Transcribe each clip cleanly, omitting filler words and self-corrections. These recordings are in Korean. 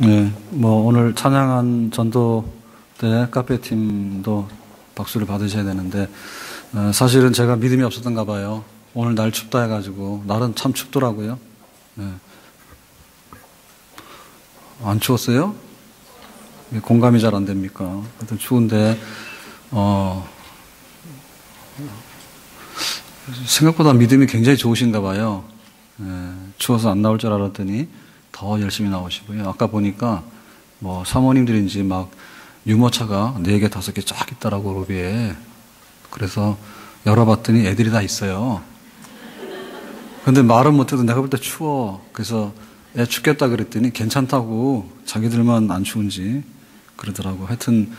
네, 오늘 찬양한 전도대 카페팀도 박수를 받으셔야 되는데, 사실은 제가 믿음이 없었던가 봐요. 오늘 날 춥다 해가지고, 날은 참 춥더라고요. 네. 안 추웠어요? 공감이 잘 안 됩니까? 하여튼 추운데, 생각보다 믿음이 굉장히 좋으신가 봐요. 추워서 안 나올 줄 알았더니 더 열심히 나오시고요. 아까 보니까 사모님들인지 막 유모차가 4개, 5개 쫙 있더라고, 로비에. 그래서 열어봤더니 애들이 다 있어요. 근데 말은 못해도 내가 볼 때 추워. 그래서 애 춥겠다 그랬더니 괜찮다고, 자기들만 안 추운지 그러더라고. 하여튼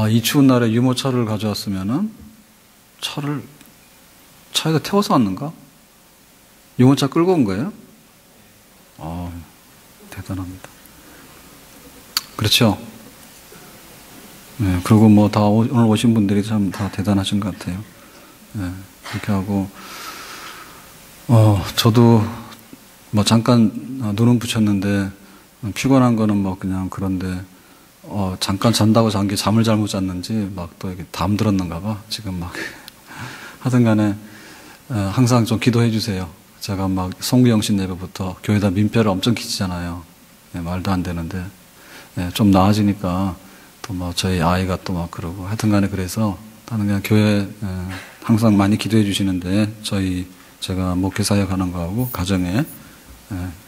이 추운 날에 유모차를 가져왔으면은 차에다 태워서 왔는가? 유모차 끌고 온 거예요? 대단합니다. 그렇죠? 네, 그리고 오늘 오신 분들이 참 다 대단하신 것 같아요. 네, 그렇게 하고, 저도 잠깐 눈은 붙였는데, 피곤한 거는 그냥 그런데, 잠깐 잔다고 잔 게 잠을 잘못 잤는지, 또 이렇게 담 들었는가 봐. 지금 하여튼 간에, 항상 좀 기도해 주세요. 제가 송구영 씨 예배부터 교회에다 민폐를 엄청 끼치잖아요. 네, 말도 안 되는데. 네, 좀 나아지니까 또 저희 아이가 또 그러고. 하여튼 간에 그래서 나는 그냥 교회 항상 많이 기도해 주시는데 제가 목회 사역 하는 거하고 가정에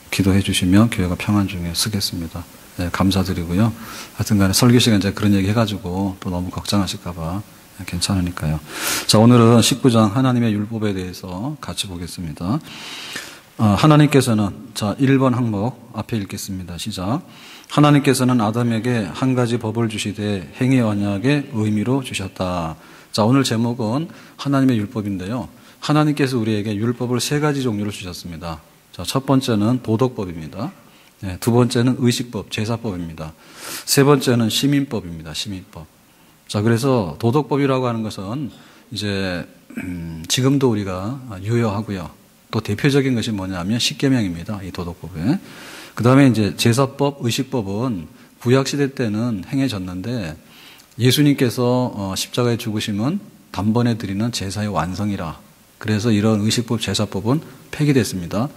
기도해 주시면 교회가 평안 중에 쓰겠습니다. 네, 감사드리고요. 하여튼 간에 설교 시간에 제가 그런 얘기 해가지고 또 너무 걱정하실까봐 괜찮으니까요. 자, 오늘은 19장 하나님의 율법에 대해서 같이 보겠습니다. 하나님께서는, 1번 항목 앞에 읽겠습니다. 시작. 하나님께서는 아담에게 한 가지 법을 주시되 행위 언약의 의미로 주셨다. 자, 오늘 제목은 하나님의 율법인데요. 하나님께서 우리에게 율법을 3가지 종류로 주셨습니다. 자, 첫 번째는 도덕법입니다. 네, 두 번째는 의식법, 제사법입니다. 세 번째는 시민법입니다. 시민법. 자, 그래서 도덕법이라고 하는 것은 이제 지금도 우리가 유효하고요. 또 대표적인 것이 뭐냐면 십계명입니다. 이 도덕법에. 그 다음에 이제 제사법, 의식법은 구약시대 때는 행해졌는데 예수님께서 십자가에 죽으심은 단번에 드리는 제사의 완성이라. 그래서 이런 의식법, 제사법은 폐기됐습니다.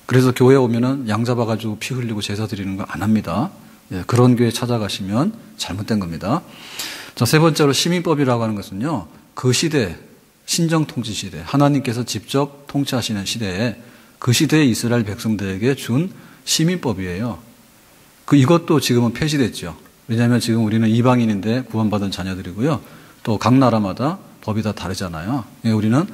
그래서 교회에 오면은 양 잡아가지고 피 흘리고 제사 드리는 거 안 합니다. 예, 그런 교회 찾아가시면 잘못된 겁니다. 자, 세 번째로 시민법이라고 하는 것은요, 그 시대, 신정통치 시대, 하나님께서 직접 통치하시는 시대에 그 시대의 이스라엘 백성들에게 준 시민법이에요. 이것도 지금은 폐지됐죠. 왜냐하면 지금 우리는 이방인인데 구원받은 자녀들이고요. 또 각 나라마다 법이 다 다르잖아요. 우리는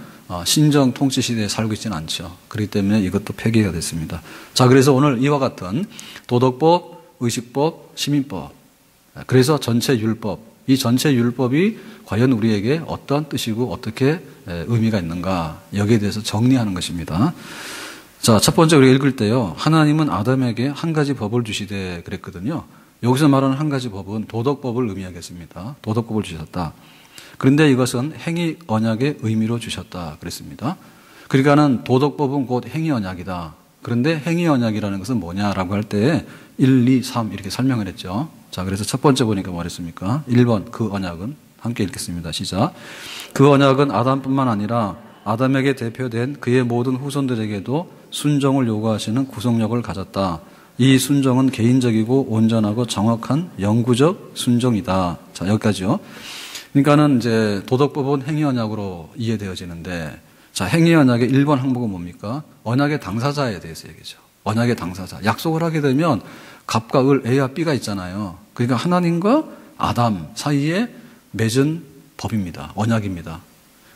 신정 통치 시대에 살고 있지는 않죠. 그렇기 때문에 이것도 폐기가 됐습니다. 자, 그래서 오늘 이와 같은 도덕법, 의식법, 시민법, 그래서 전체 율법, 이 전체 율법이 과연 우리에게 어떤 뜻이고 어떻게 의미가 있는가, 여기에 대해서 정리하는 것입니다. 자, 첫 번째 우리가 읽을 때요, 하나님은 아담에게 한 가지 법을 주시되 그랬거든요. 여기서 말하는 한 가지 법은 도덕법을 의미하겠습니다. 도덕법을 주셨다. 그런데 이것은 행위 언약의 의미로 주셨다 그랬습니다. 그러니까는 도덕법은 곧 행위 언약이다. 그런데 행위 언약이라는 것은 뭐냐라고 할 때 1, 2, 3 이렇게 설명을 했죠. 자, 그래서 첫 번째 보니까 뭐랬습니까? 1번, 그 언약은 함께 읽겠습니다. 시작. 그 언약은 아담뿐만 아니라 아담에게 대표된 그의 모든 후손들에게도 순종을 요구하시는 구속력을 가졌다. 이 순종은 개인적이고 온전하고 정확한 영구적 순종이다. 자, 여기까지요. 그러니까는 이제 도덕법은 행위 언약으로 이해되어지는데, 자, 행위 언약의 1번 항목은 뭡니까? 언약의 당사자에 대해서 얘기죠. 언약의 당사자. 약속을 하게 되면 갑과 을, A와 B가 있잖아요. 그러니까 하나님과 아담 사이에 맺은 법입니다. 언약입니다.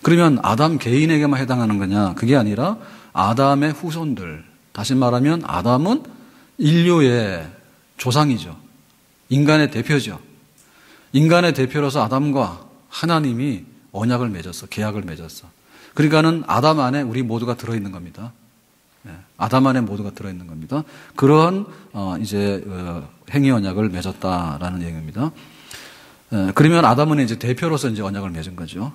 그러면 아담 개인에게만 해당하는 거냐? 그게 아니라 아담의 후손들. 다시 말하면 아담은 인류의 조상이죠. 인간의 대표죠. 인간의 대표로서 아담과 하나님이 언약을 맺었어. 계약을 맺었어. 그러니까는 아담 안에 우리 모두가 들어있는 겁니다. 아담 안에 모두가 들어있는 겁니다. 그러한 행위 언약을 맺었다라는 얘기입니다. 그러면 아담은 이제 대표로서 이제 언약을 맺은 거죠.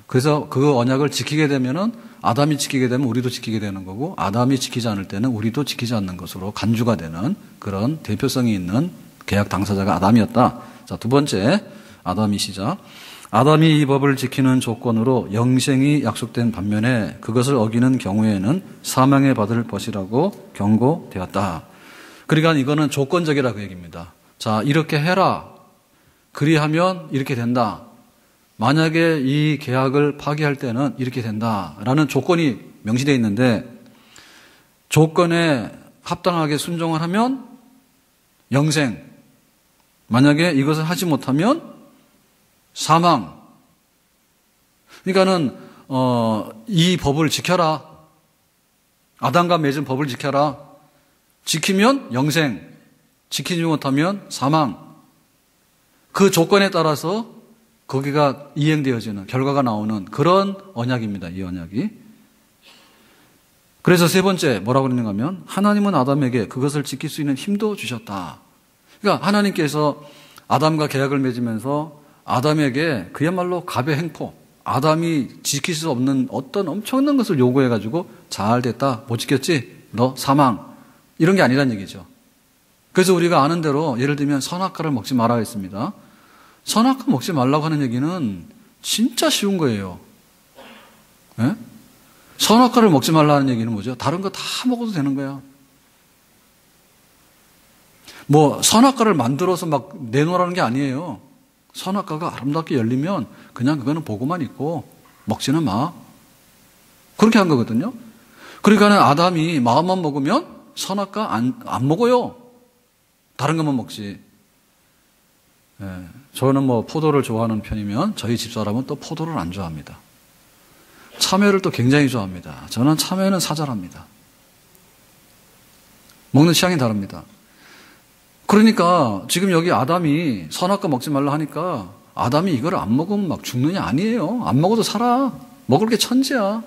그래서 그 언약을 지키게 되면은 아담이 지키게 되면 우리도 지키게 되는 거고, 아담이 지키지 않을 때는 우리도 지키지 않는 것으로 간주가 되는 그런 대표성이 있는 계약 당사자가 아담이었다. 자, 두 번째, 아담이 시작. 아담이 이 법을 지키는 조건으로 영생이 약속된 반면에 그것을 어기는 경우에는 사망에 받을 것이라고 경고되었다. 그러니까 이거는 조건적이라 그 얘기입니다. 자, 이렇게 해라. 그리하면 이렇게 된다. 만약에 이 계약을 파기할 때는 이렇게 된다라는 조건이 명시되어 있는데 조건에 합당하게 순종을 하면 영생, 만약에 이것을 하지 못하면 사망. 그러니까는 이 법을 지켜라. 아담과 맺은 법을 지켜라. 지키면 영생, 지키지 못하면 사망. 그 조건에 따라서 거기가 이행되어지는 결과가 나오는 그런 언약입니다. 이 언약이. 그래서 세 번째 뭐라고 그러는가 하면 하나님은 아담에게 그것을 지킬 수 있는 힘도 주셨다. 그러니까 하나님께서 아담과 계약을 맺으면서 아담에게 그야말로 갑의 행포, 아담이 지킬 수 없는 어떤 엄청난 것을 요구해가지고 잘 됐다, 못 지켰지, 너 사망, 이런 게 아니란 얘기죠. 그래서 우리가 아는 대로 예를 들면 선악과를 먹지 말라 했습니다. 선악과 먹지 말라고 하는 얘기는 진짜 쉬운 거예요. 예? 선악과를 먹지 말라는 얘기는 뭐죠? 다른 거 다 먹어도 되는 거야. 뭐 선악과를 만들어서 막 내놓으라는 게 아니에요. 선악과가 아름답게 열리면 그냥 그거는 보고만 있고 먹지는 마. 그렇게 한 거거든요. 그러니까 아담이 마음만 먹으면 선악과 안 먹어요. 다른 것만 먹지. 예, 저는 뭐 포도를 좋아하는 편이면 저희 집사람은 또 포도를 안 좋아합니다. 참외를 또 굉장히 좋아합니다. 저는 참외는 사절합니다. 먹는 취향이 다릅니다. 그러니까 지금 여기 아담이 선악과 먹지 말라 하니까 아담이 이걸 안 먹으면 막 죽느냐? 아니에요. 안 먹어도 살아. 먹을 게 천지야.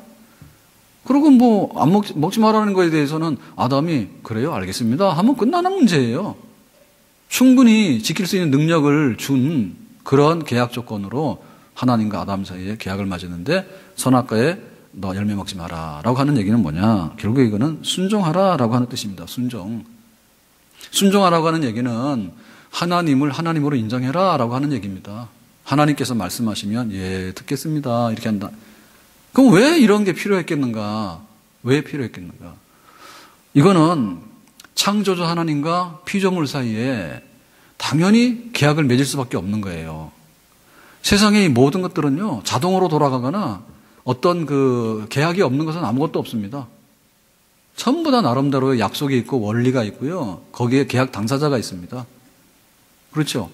그리고 뭐 안 먹지 말라는 거에 대해서는 아담이 그래요, 알겠습니다 하면 끝나는 문제예요. 충분히 지킬 수 있는 능력을 준 그런 계약 조건으로 하나님과 아담 사이에 계약을 맺었는데 선악과에 너 열매 먹지 마라 라고 하는 얘기는 뭐냐? 결국 이거는 순종하라 라고 하는 뜻입니다. 순종하라고 하는 얘기는 하나님을 하나님으로 인정해라 라고 하는 얘기입니다. 하나님께서 말씀하시면 예 듣겠습니다 이렇게 한다. 그럼 왜 이런 게 필요했겠는가? 왜 필요했겠는가? 이거는 창조주 하나님과 피조물 사이에 당연히 계약을 맺을 수밖에 없는 거예요. 세상의 모든 것들은요 자동으로 돌아가거나 어떤 그 계약이 없는 것은 아무것도 없습니다. 전부 다 나름대로의 약속이 있고 원리가 있고요. 거기에 계약 당사자가 있습니다. 그렇죠?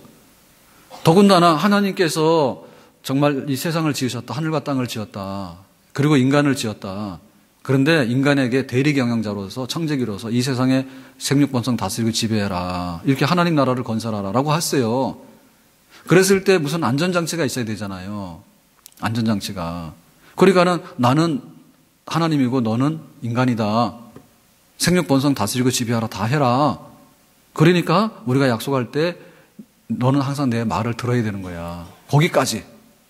더군다나 하나님께서 정말 이 세상을 지으셨다. 하늘과 땅을 지었다. 그리고 인간을 지었다. 그런데 인간에게 대리 경영자로서 청지기로서 이 세상의 생육번성 다스리고 지배해라. 이렇게 하나님 나라를 건설하라라고 했어요. 그랬을 때 무슨 안전장치가 있어야 되잖아요. 안전장치가. 그러니까는 나는 하나님이고 너는 인간이다. 생육번성 다스리고 지배하라. 다 해라. 그러니까 우리가 약속할 때 너는 항상 내 말을 들어야 되는 거야. 거기까지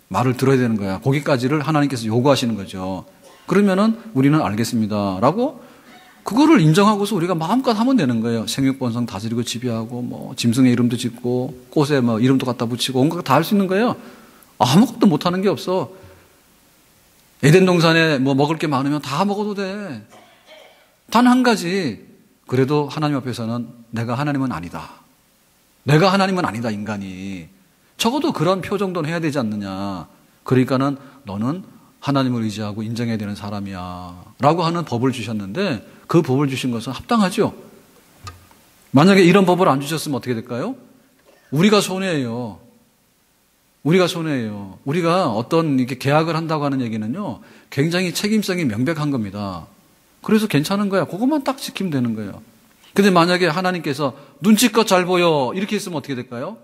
말을 들어야 되는 거야. 거기까지를 하나님께서 요구하시는 거죠. 그러면은 우리는 알겠습니다 라고 그거를 인정하고서 우리가 마음껏 하면 되는 거예요. 생육번성 다스리고 지배하고 뭐 짐승의 이름도 짓고 꽃에 뭐 이름도 갖다 붙이고 온갖 다 할 수 있는 거예요. 아무것도 못하는 게 없어. 에덴 동산에 뭐 먹을 게 많으면 다 먹어도 돼. 단 한 가지, 그래도 하나님 앞에서는 내가 하나님은 아니다. 내가 하나님은 아니다, 인간이. 적어도 그런 표 정도는 해야 되지 않느냐. 그러니까는 너는 하나님을 의지하고 인정해야 되는 사람이야 라고 하는 법을 주셨는데 그 법을 주신 것은 합당하죠. 만약에 이런 법을 안 주셨으면 어떻게 될까요? 우리가 손해예요. 우리가 손해예요. 우리가 어떤 이렇게 계약을 한다고 하는 얘기는요 굉장히 책임성이 명백한 겁니다. 그래서 괜찮은 거야. 그것만 딱 지키면 되는 거예요. 근데 만약에 하나님께서 눈치껏 잘 보여 이렇게 했으면 어떻게 될까요?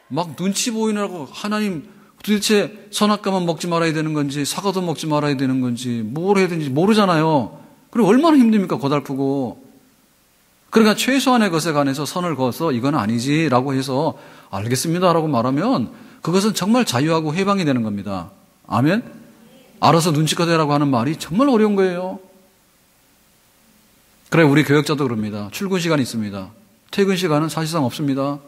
막 눈치 보이느라고 하나님 도대체 선악과만 먹지 말아야 되는 건지 사과도 먹지 말아야 되는 건지 뭘 해야 되는지 모르잖아요. 그리고 얼마나 힘듭니까? 고달프고. 그러니까 최소한의 것에 관해서 선을 그어서 이건 아니지라고 해서 알겠습니다라고 말하면 그것은 정말 자유하고 해방이 되는 겁니다. 아멘? 알아서 눈치껏 해라고 하는 말이 정말 어려운 거예요. 그래 우리 교역자도 그럽니다. 출근 시간이 있습니다. 퇴근 시간은 사실상 없습니다.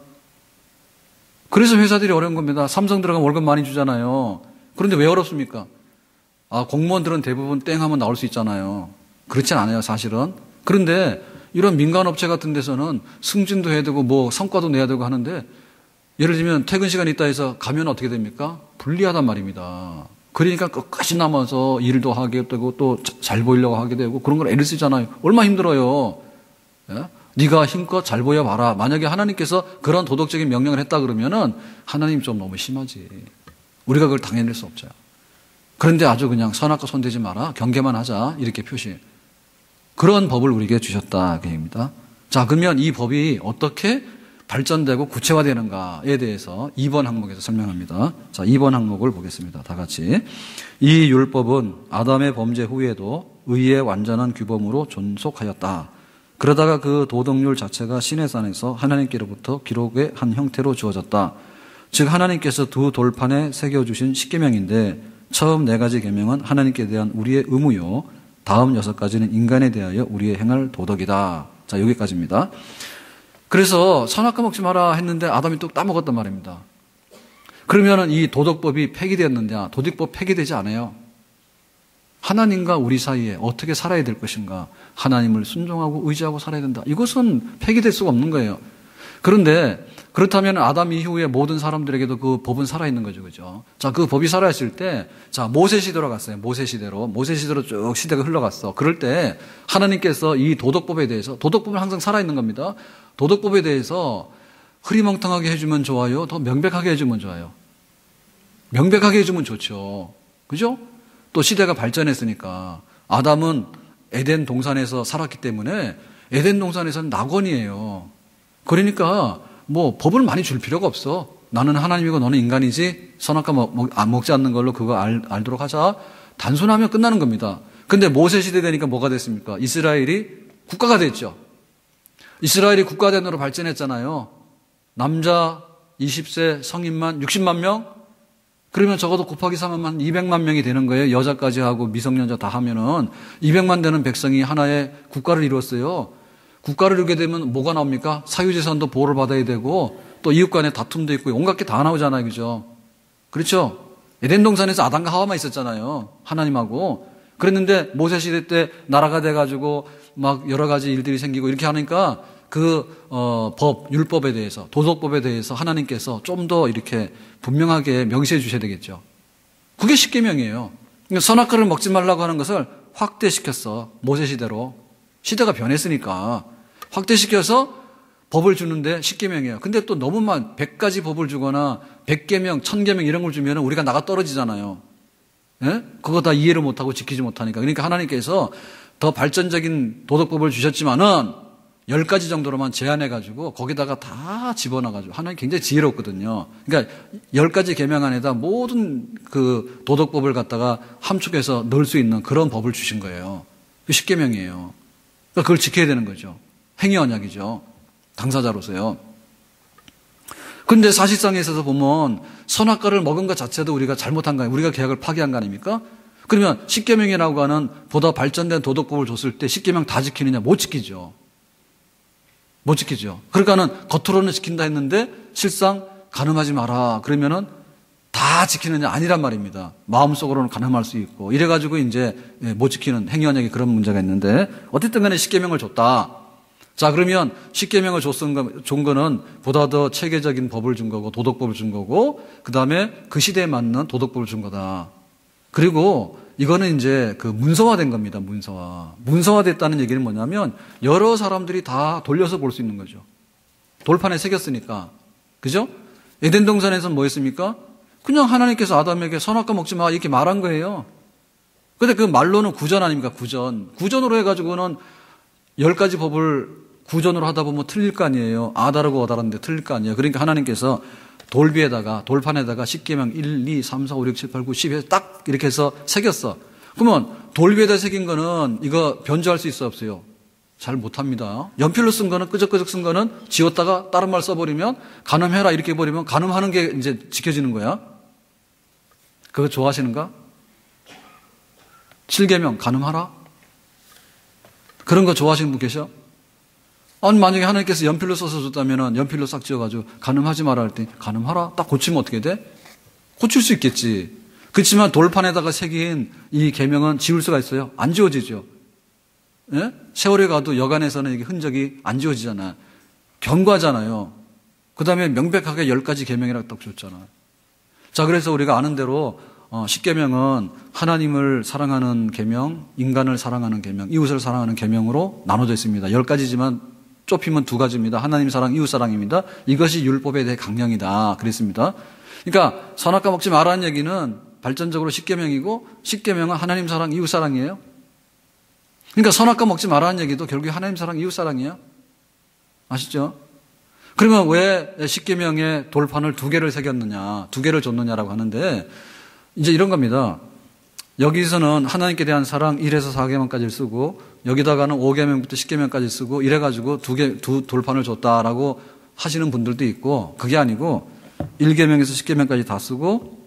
그래서 회사들이 어려운 겁니다. 삼성 들어가면 월급 많이 주잖아요. 그런데 왜 어렵습니까? 공무원들은 대부분 땡 하면 나올 수 있잖아요. 그렇진 않아요, 사실은. 그런데 이런 민간업체 같은 데서는 승진도 해야 되고 뭐 성과도 내야 되고 하는데 예를 들면 퇴근 시간 있다 해서 가면 어떻게 됩니까? 불리하단 말입니다. 그러니까 끝까지 남아서 일도 하게 되고 또 잘 보이려고 하게 되고 그런 걸 애를 쓰잖아요. 얼마나 힘들어요. 예? 네가 힘껏 잘 보여봐라. 만약에 하나님께서 그런 도덕적인 명령을 했다 그러면은 하나님 좀 너무 심하지. 우리가 그걸 당해낼 수 없죠. 그런데 아주 그냥 선악과 손대지 마라. 경계만 하자. 이렇게 표시. 그런 법을 우리에게 주셨다. 그 얘기입니다. 자, 그러면 이 법이 어떻게 발전되고 구체화되는가에 대해서 2번 항목에서 설명합니다. 자, 2번 항목을 보겠습니다. 다 같이. 이 율법은 아담의 범죄 후에도 의의 완전한 규범으로 존속하였다. 그러다가 그 도덕률 자체가 시내산에서 하나님께로부터 기록의 한 형태로 주어졌다. 즉 하나님께서 두 돌판에 새겨주신 십계명인데 처음 4가지 계명은 하나님께 대한 우리의 의무요. 다음 6가지는 인간에 대하여 우리의 행할 도덕이다. 자, 여기까지입니다. 그래서 선악과 먹지 마라 했는데 아담이 또 따먹었단 말입니다. 그러면은 이 도덕법이 폐기되었느냐? 도덕법 폐기되지 않아요. 하나님과 우리 사이에 어떻게 살아야 될 것인가? 하나님을 순종하고 의지하고 살아야 된다. 이것은 폐기될 수가 없는 거예요. 그런데 그렇다면 아담 이후에 모든 사람들에게도 그 법은 살아있는 거죠. 그죠? 자, 그 법이 살아있을 때, 자, 모세 시대로 갔어요. 모세 시대로 쭉 시대가 흘러갔어. 그럴 때 하나님께서 이 도덕법에 대해서, 도덕법은 항상 살아있는 겁니다. 도덕법에 대해서 흐리멍텅하게 해주면 좋아요? 더 명백하게 해주면 좋아요? 명백하게 해주면 좋죠. 그죠? 또 시대가 발전했으니까. 아담은 에덴 동산에서 살았기 때문에 에덴 동산에서는 낙원이에요. 그러니까 뭐 법을 많이 줄 필요가 없어. 나는 하나님이고 너는 인간이지. 선악과 먹지 않는 걸로 그거 알도록 하자. 단순하면 끝나는 겁니다. 근데 모세 시대 되니까 뭐가 됐습니까? 이스라엘이 국가가 됐죠. 이스라엘이 국가대으로 발전했잖아요. 남자 20세 성인만 60만 명? 그러면 적어도 곱하기 3하면 200만 명이 되는 거예요. 여자까지 하고 미성년자 다 하면은 200만 되는 백성이 하나의 국가를 이뤘어요. 국가를 이루게 되면 뭐가 나옵니까? 사유재산도 보호를 받아야 되고 또 이웃 간의 다툼도 있고 온갖 게 다 나오잖아요. 그죠? 그렇죠? 에덴 동산에서 아담과 하와만 있었잖아요. 하나님하고. 그랬는데 모세 시대 때 나라가 돼가지고 막 여러 가지 일들이 생기고 이렇게 하니까 그 율법에 대해서, 도덕법에 대해서 하나님께서 좀 더 이렇게 분명하게 명시해 주셔야 되겠죠. 그게 십계명이에요. 그러니까 선악과를 먹지 말라고 하는 것을 확대시켰어. 모세 시대로. 시대가 변했으니까 확대시켜서 법을 주는데 십계명이에요. 근데 또 너무 100가지 법을 주거나 100계명, 1000계명 이런 걸 주면 우리가 나가 떨어지잖아요. 예? 그거 다 이해를 못하고 지키지 못하니까. 그러니까 하나님께서 더 발전적인 도덕법을 주셨지만은 10가지 정도로만 제한해가지고 거기다가 다 집어넣어가지고 하나님 굉장히 지혜롭거든요. 그러니까 10가지 계명 안에다 모든 그 도덕법을 갖다가 함축해서 넣을 수 있는 그런 법을 주신 거예요. 그 십계명이에요. 그러니까 그걸 지켜야 되는 거죠. 행위 언약이죠. 당사자로서요. 그런데 사실상에 있어서 보면 선악과를 먹은 것 자체도 우리가 잘못한 거예요. 우리가 계약을 파기한 거 아닙니까? 그러면 십계명이라고 하는 보다 발전된 도덕법을 줬을 때 십계명 다 지키느냐? 못 지키죠. 못 지키죠. 그러니까는 겉으로는 지킨다 했는데 실상 간음하지 마라. 그러면은 다 지키느냐? 아니란 말입니다. 마음속으로는 간음할 수 있고 이래가지고 이제 못 지키는 행위 언약에 그런 문제가 있는데 어쨌든 간에 십계명을 줬다. 자, 그러면 십계명을 준 거는 보다 더 체계적인 법을 준 거고 도덕법을 준 거고 그 다음에 그 시대에 맞는 도덕법을 준 거다. 그리고 이거는 이제 그 문서화된 겁니다. 문서화됐다는 얘기는 뭐냐면 여러 사람들이 다 돌려서 볼 수 있는 거죠. 돌판에 새겼으니까. 그죠? 에덴 동산에서는 뭐 했습니까? 그냥 하나님께서 아담에게 선악과 먹지 마 이렇게 말한 거예요. 근데 그 말로는 구전 아닙니까? 구전으로 해가지고는 10가지 법을 구전으로 하다 보면 틀릴 거 아니에요. 아 다르고 어 다른데 틀릴 거 아니에요. 그러니까 하나님께서 돌판에다가 십계명 1, 2, 3, 4, 5, 6, 7, 8, 9, 10에 딱 이렇게 해서 새겼어. 그러면 돌 위에다 새긴 거는 이거 변조할 수 있어 없어요? 잘 못합니다. 연필로 쓴 거는 끄적끄적 쓴 거는 지웠다가 다른 말 써버리면 간음해라 이렇게 해버리면 간음하는 게 이제 지켜지는 거야. 그거 좋아하시는가? 7계명 간음하라? 그런 거 좋아하시는 분 계셔? 아니, 만약에 하나님께서 연필로 써서 줬다면 연필로 싹 지어가지고 간음하지 마라 할 때 간음하라? 딱 고치면 어떻게 돼? 고칠 수 있겠지. 그렇지만 돌판에다가 새긴 이 계명은 지울 수가 있어요? 안 지워지죠. 예? 세월에 가도 여간에서는 이게 흔적이 안 지워지잖아요. 경과잖아요. 그 다음에 명백하게 10가지 계명이라고 딱 줬잖아요. 자, 그래서 우리가 아는 대로 10계명은 하나님을 사랑하는 계명, 인간을 사랑하는 계명, 이웃을 사랑하는 계명으로 나눠져 있습니다. 10가지지만 좁히면 2가지입니다. 하나님 사랑, 이웃 사랑입니다. 이것이 율법에 대해 강령이다. 그랬습니다. 그러니까 선악과 먹지 말라는 얘기는 발전적으로 10계명이고 10계명은 하나님 사랑, 이웃 사랑이에요. 그러니까 선악과 먹지 말라는 얘기도 결국에 하나님 사랑, 이웃 사랑이에요. 아시죠? 그러면 왜 10계명에 돌판을 2개를 새겼느냐, 2개를 줬느냐라고 하는데 이제 이런 겁니다. 여기서는 하나님께 대한 사랑 1에서 4계명까지 쓰고 여기다가는 5계명부터 10계명까지 쓰고 이래가지고 두 돌판을 줬다라고 하시는 분들도 있고 그게 아니고 1계명에서 10계명까지 다 쓰고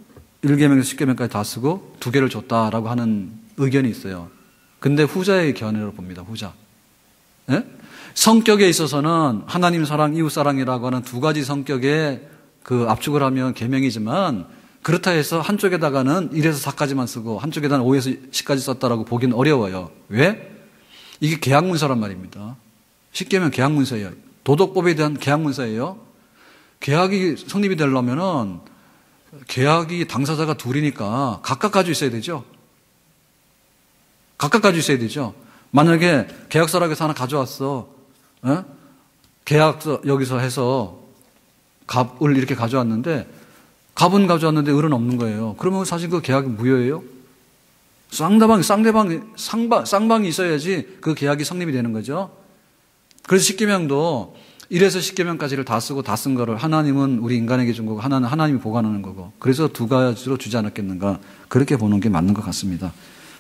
1계명에서 10계명까지 다 쓰고 2개를 줬다라고 하는 의견이 있어요. 근데 후자의 견해로 봅니다. 후자. 예? 성격에 있어서는 하나님 사랑, 이웃 사랑이라고 하는 2가지 성격에 그 압축을 하면 계명이지만 그렇다 해서 한쪽에다가는 1에서 4까지만 쓰고 한쪽에다는 5에서 10까지 썼다라고 보기는 어려워요. 왜? 이게 계약문서란 말입니다. 10계명 계약문서예요. 도덕법에 대한 계약문서예요. 계약이 성립이 되려면은 계약이 당사자가 둘이니까 각각 가지고 있어야 되죠. 각각 가지고 있어야 되죠. 만약에 계약서라고 하나 가져왔어. 어? 계약서 여기서 해서 갑을 이렇게 가져왔는데 갑은 가져왔는데 을은 없는 거예요. 그러면 사실 그 계약이 무효예요. 쌍방이 있어야지 그 계약이 성립이 되는 거죠. 그래서 10계명도 1에서 10계명까지를 다 쓰고 다 쓴 거를 하나님은 우리 인간에게 준 거고 하나는 하나님이 보관하는 거고 그래서 2가지로 주지 않았겠는가 그렇게 보는 게 맞는 것 같습니다.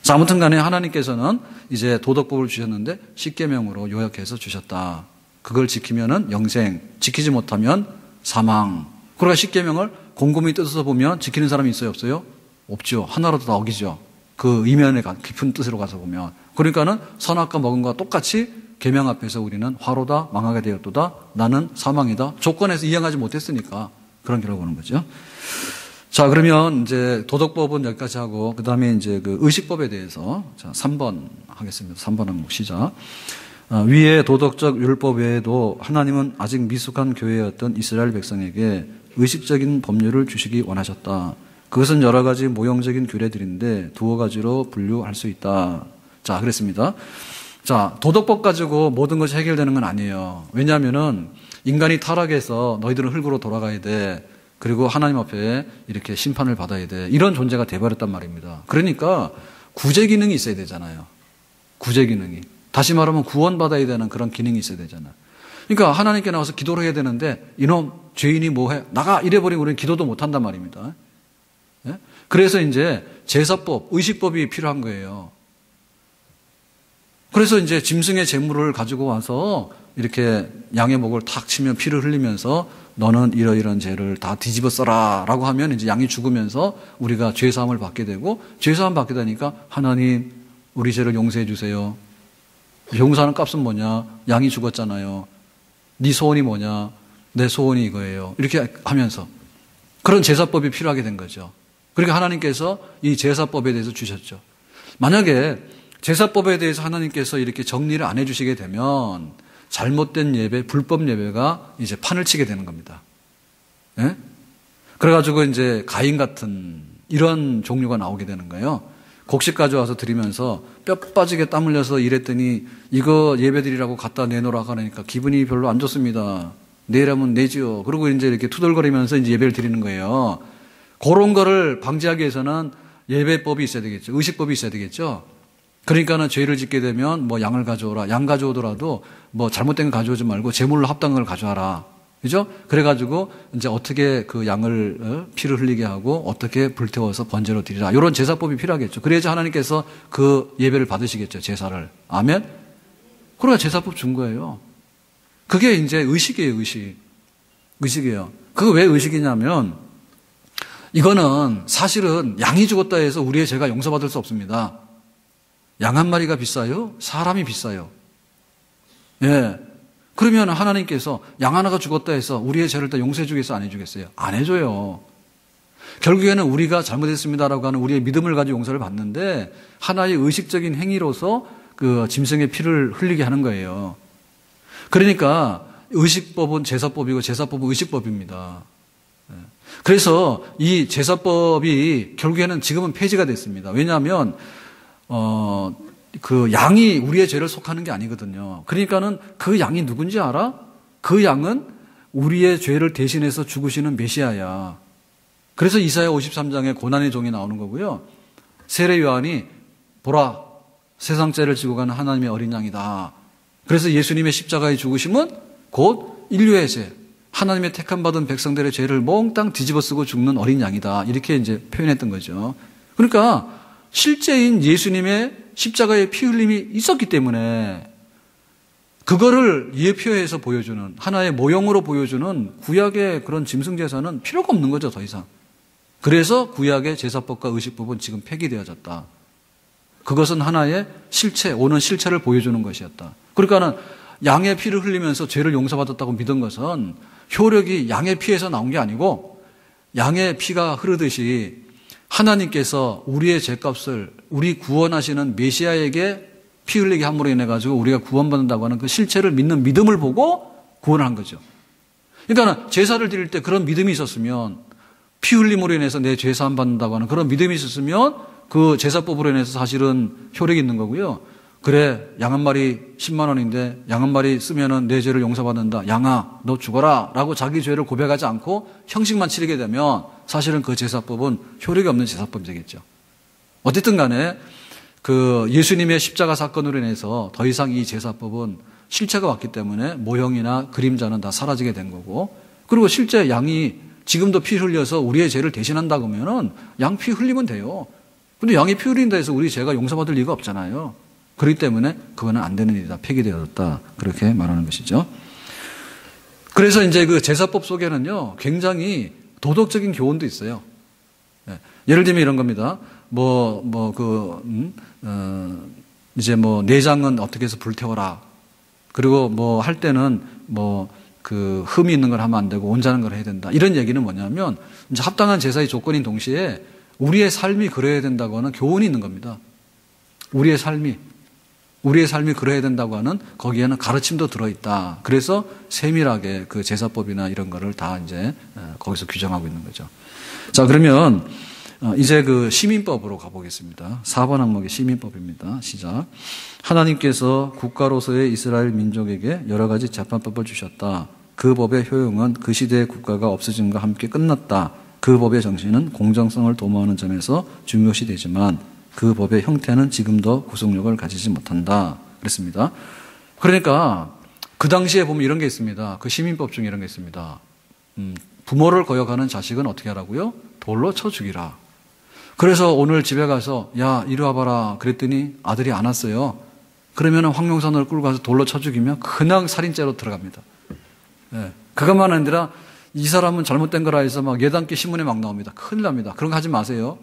자, 아무튼 간에 하나님께서는 이제 도덕법을 주셨는데 10계명으로 요약해서 주셨다. 그걸 지키면은 영생, 지키지 못하면 사망. 그러니까 10계명을 곰곰이 뜯어서 보면 지키는 사람이 있어요, 없어요? 없죠. 하나라도 다 어기죠. 그 이면의 깊은 뜻으로 가서 보면. 그러니까는 선악과 먹은 것과 똑같이 계명 앞에서 우리는 화로다, 망하게 되었도다, 나는 사망이다. 조건에서 이행하지 못했으니까 그런 결과가 오는 거죠. 자, 그러면 이제 도덕법은 여기까지 하고, 그 다음에 이제 그 의식법에 대해서, 자, 3번 하겠습니다. 3번 항목 시작. 위에 도덕적 율법 외에도 하나님은 아직 미숙한 교회였던 이스라엘 백성에게 의식적인 법률을 주시기 원하셨다. 그것은 여러 가지 모형적인 규례들인데 2가지로 분류할 수 있다. 자, 그랬습니다. 자, 도덕법 가지고 모든 것이 해결되는 건 아니에요. 왜냐하면은 인간이 타락해서 너희들은 흙으로 돌아가야 돼. 그리고 하나님 앞에 이렇게 심판을 받아야 돼. 이런 존재가 돼버렸단 말입니다. 그러니까 구제 기능이 있어야 되잖아요. 구제 기능이. 다시 말하면 구원받아야 되는 그런 기능이 있어야 되잖아요. 그러니까 하나님께 나와서 기도를 해야 되는데 이놈 죄인이 뭐해? 나가! 이래버리면 우리는 기도도 못한단 말입니다. 예? 그래서 이제 제사법, 의식법이 필요한 거예요. 그래서 이제 짐승의 제물을 가지고 와서 이렇게 양의 목을 탁 치면 피를 흘리면서 너는 이러이러한 죄를 다 뒤집어 써라 라고 하면 이제 양이 죽으면서 우리가 죄사함을 받게 되고 죄사함 받게 되니까 하나님 우리 죄를 용서해 주세요. 용서하는 값은 뭐냐? 양이 죽었잖아요. 네 소원이 뭐냐? 내 소원이 이거예요. 이렇게 하면서 그런 제사법이 필요하게 된 거죠. 그러니까 하나님께서 이 제사법에 대해서 주셨죠. 만약에 제사법에 대해서 하나님께서 이렇게 정리를 안 해주시게 되면 잘못된 예배, 불법 예배가 이제 판을 치게 되는 겁니다. 예? 그래가지고 이제 가인 같은 이런 종류가 나오게 되는 거예요. 곡식 가져와서 드리면서 뼈 빠지게 땀 흘려서 일했더니 이거 예배드리라고 갖다 내놓으라고 하니까 기분이 별로 안 좋습니다. 내일하면 내지요. 그리고 이제 이렇게 투덜거리면서 이제 예배를 드리는 거예요. 그런 거를 방지하기 위해서는 예배법이 있어야 되겠죠. 의식법이 있어야 되겠죠. 그러니까는 죄를 짓게 되면 뭐 양을 가져오라. 양 가져오더라도 뭐 잘못된 거 가져오지 말고 제물로 합당한 걸 가져와라. 그죠? 그래가지고 이제 어떻게 그 양을 피를 흘리게 하고 어떻게 불태워서 번제로 드리라. 이런 제사법이 필요하겠죠. 그래야지 하나님께서 그 예배를 받으시겠죠. 제사를. 아멘? 그러니까 제사법 준 거예요. 그게 이제 의식이에요. 의식. 의식이에요. 그거 왜 의식이냐면 이거는 사실은 양이 죽었다 해서 우리의 죄가 용서받을 수 없습니다. 양 한 마리가 비싸요? 사람이 비싸요. 예. 그러면 하나님께서 양 하나가 죽었다 해서 우리의 죄를 다 용서해 주겠어요? 안 해주겠어요? 안 해줘요. 결국에는 우리가 잘못했습니다라고 하는 우리의 믿음을 가지고 용서를 받는데 하나의 의식적인 행위로서 그 짐승의 피를 흘리게 하는 거예요. 그러니까 의식법은 제사법이고 제사법은 의식법입니다. 그래서 이 제사법이 결국에는 지금은 폐지가 됐습니다. 왜냐하면 그 양이 우리의 죄를 속하는 게 아니거든요. 그러니까는 그 양이 누군지 알아? 그 양은 우리의 죄를 대신해서 죽으시는 메시아야. 그래서 이사야 53장에 고난의 종이 나오는 거고요. 세례 요한이 보라 세상 죄를 지고 가는 하나님의 어린 양이다. 그래서 예수님의 십자가의 죽으심은 곧 인류의 죄, 하나님의 택함 받은 백성들의 죄를 몽땅 뒤집어 쓰고 죽는 어린 양이다. 이렇게 이제 표현했던 거죠. 그러니까 실제인 예수님의 십자가의 피 흘림이 있었기 때문에 그거를 예표해서 보여주는 하나의 모형으로 보여주는 구약의 그런 짐승 제사는 필요가 없는 거죠, 더 이상. 그래서 구약의 제사법과 의식법은 지금 폐기되어졌다. 그것은 하나의 실체, 오는 실체를 보여주는 것이었다. 그러니까는 양의 피를 흘리면서 죄를 용서받았다고 믿은 것은 효력이 양의 피에서 나온 게 아니고 양의 피가 흐르듯이 하나님께서 우리의 죄값을 우리 구원하시는 메시아에게 피 흘리게 함으로 인해 가지고 우리가 구원받는다고 하는 그 실체를 믿는 믿음을 보고 구원을 한 거죠. 그러니까 제사를 드릴 때 그런 믿음이 있었으면 피 흘림으로 인해서 내 죄 사함 받는다고 하는 그런 믿음이 있었으면 그 제사법으로 인해서 사실은 효력이 있는 거고요. 그래, 양 한 마리 10만 원인데 양 한 마리 쓰면은 내 죄를 용서받는다. 양아, 너 죽어라. 라고 자기 죄를 고백하지 않고 형식만 치르게 되면 사실은 그 제사법은 효력이 없는 제사법이 되겠죠. 어쨌든 간에 그 예수님의 십자가 사건으로 인해서 더 이상 이 제사법은 실체가 왔기 때문에 모형이나 그림자는 다 사라지게 된 거고, 그리고 실제 양이 지금도 피 흘려서 우리의 죄를 대신한다고 하면은 양 피 흘리면 돼요. 근데 양이 피 흘린다 해서 우리 죄가 용서받을 리가 없잖아요. 그렇기 때문에 그거는 안 되는 일이다. 폐기되었다. 그렇게 말하는 것이죠. 그래서 이제 그 제사법 속에는요, 굉장히 도덕적인 교훈도 있어요. 예를 들면 이런 겁니다. 이제 내장은 어떻게 해서 불태워라. 그리고 할 때는 그 흠이 있는 걸 하면 안 되고 온전한 걸 해야 된다. 이런 얘기는 뭐냐면 이제 합당한 제사의 조건인 동시에 우리의 삶이 그래야 된다고 하는 교훈이 있는 겁니다. 우리의 삶이 그래야 된다고 하는 거기에는 가르침도 들어있다. 그래서 세밀하게 그 제사법이나 이런 거를 다 이제 거기서 규정하고 있는 거죠. 자, 그러면 이제 그 시민법으로 가보겠습니다. 4번 항목의 시민법입니다. 시작. 하나님께서 국가로서의 이스라엘 민족에게 여러 가지 재판법을 주셨다. 그 법의 효용은 그 시대의 국가가 없어짐과 함께 끝났다. 그 법의 정신은 공정성을 도모하는 점에서 중요시 되지만 그 법의 형태는 지금도 구속력을 가지지 못한다. 그랬습니다. 그러니까 그 당시에 보면 이런 게 있습니다. 그 시민법 중에 이런 게 있습니다. 부모를 거역하는 자식은 어떻게 하라고요? 돌로 쳐 죽이라. 그래서 오늘 집에 가서 야 이리 와봐라 그랬더니 아들이 안 왔어요. 그러면 황룡산을 끌고 가서 돌로 쳐 죽이면 그냥 살인죄로 들어갑니다. 그것만 아니라 이 사람은 잘못된 거라 해서 막 예단기 신문에 막 나옵니다. 큰일 납니다. 그런 거 하지 마세요.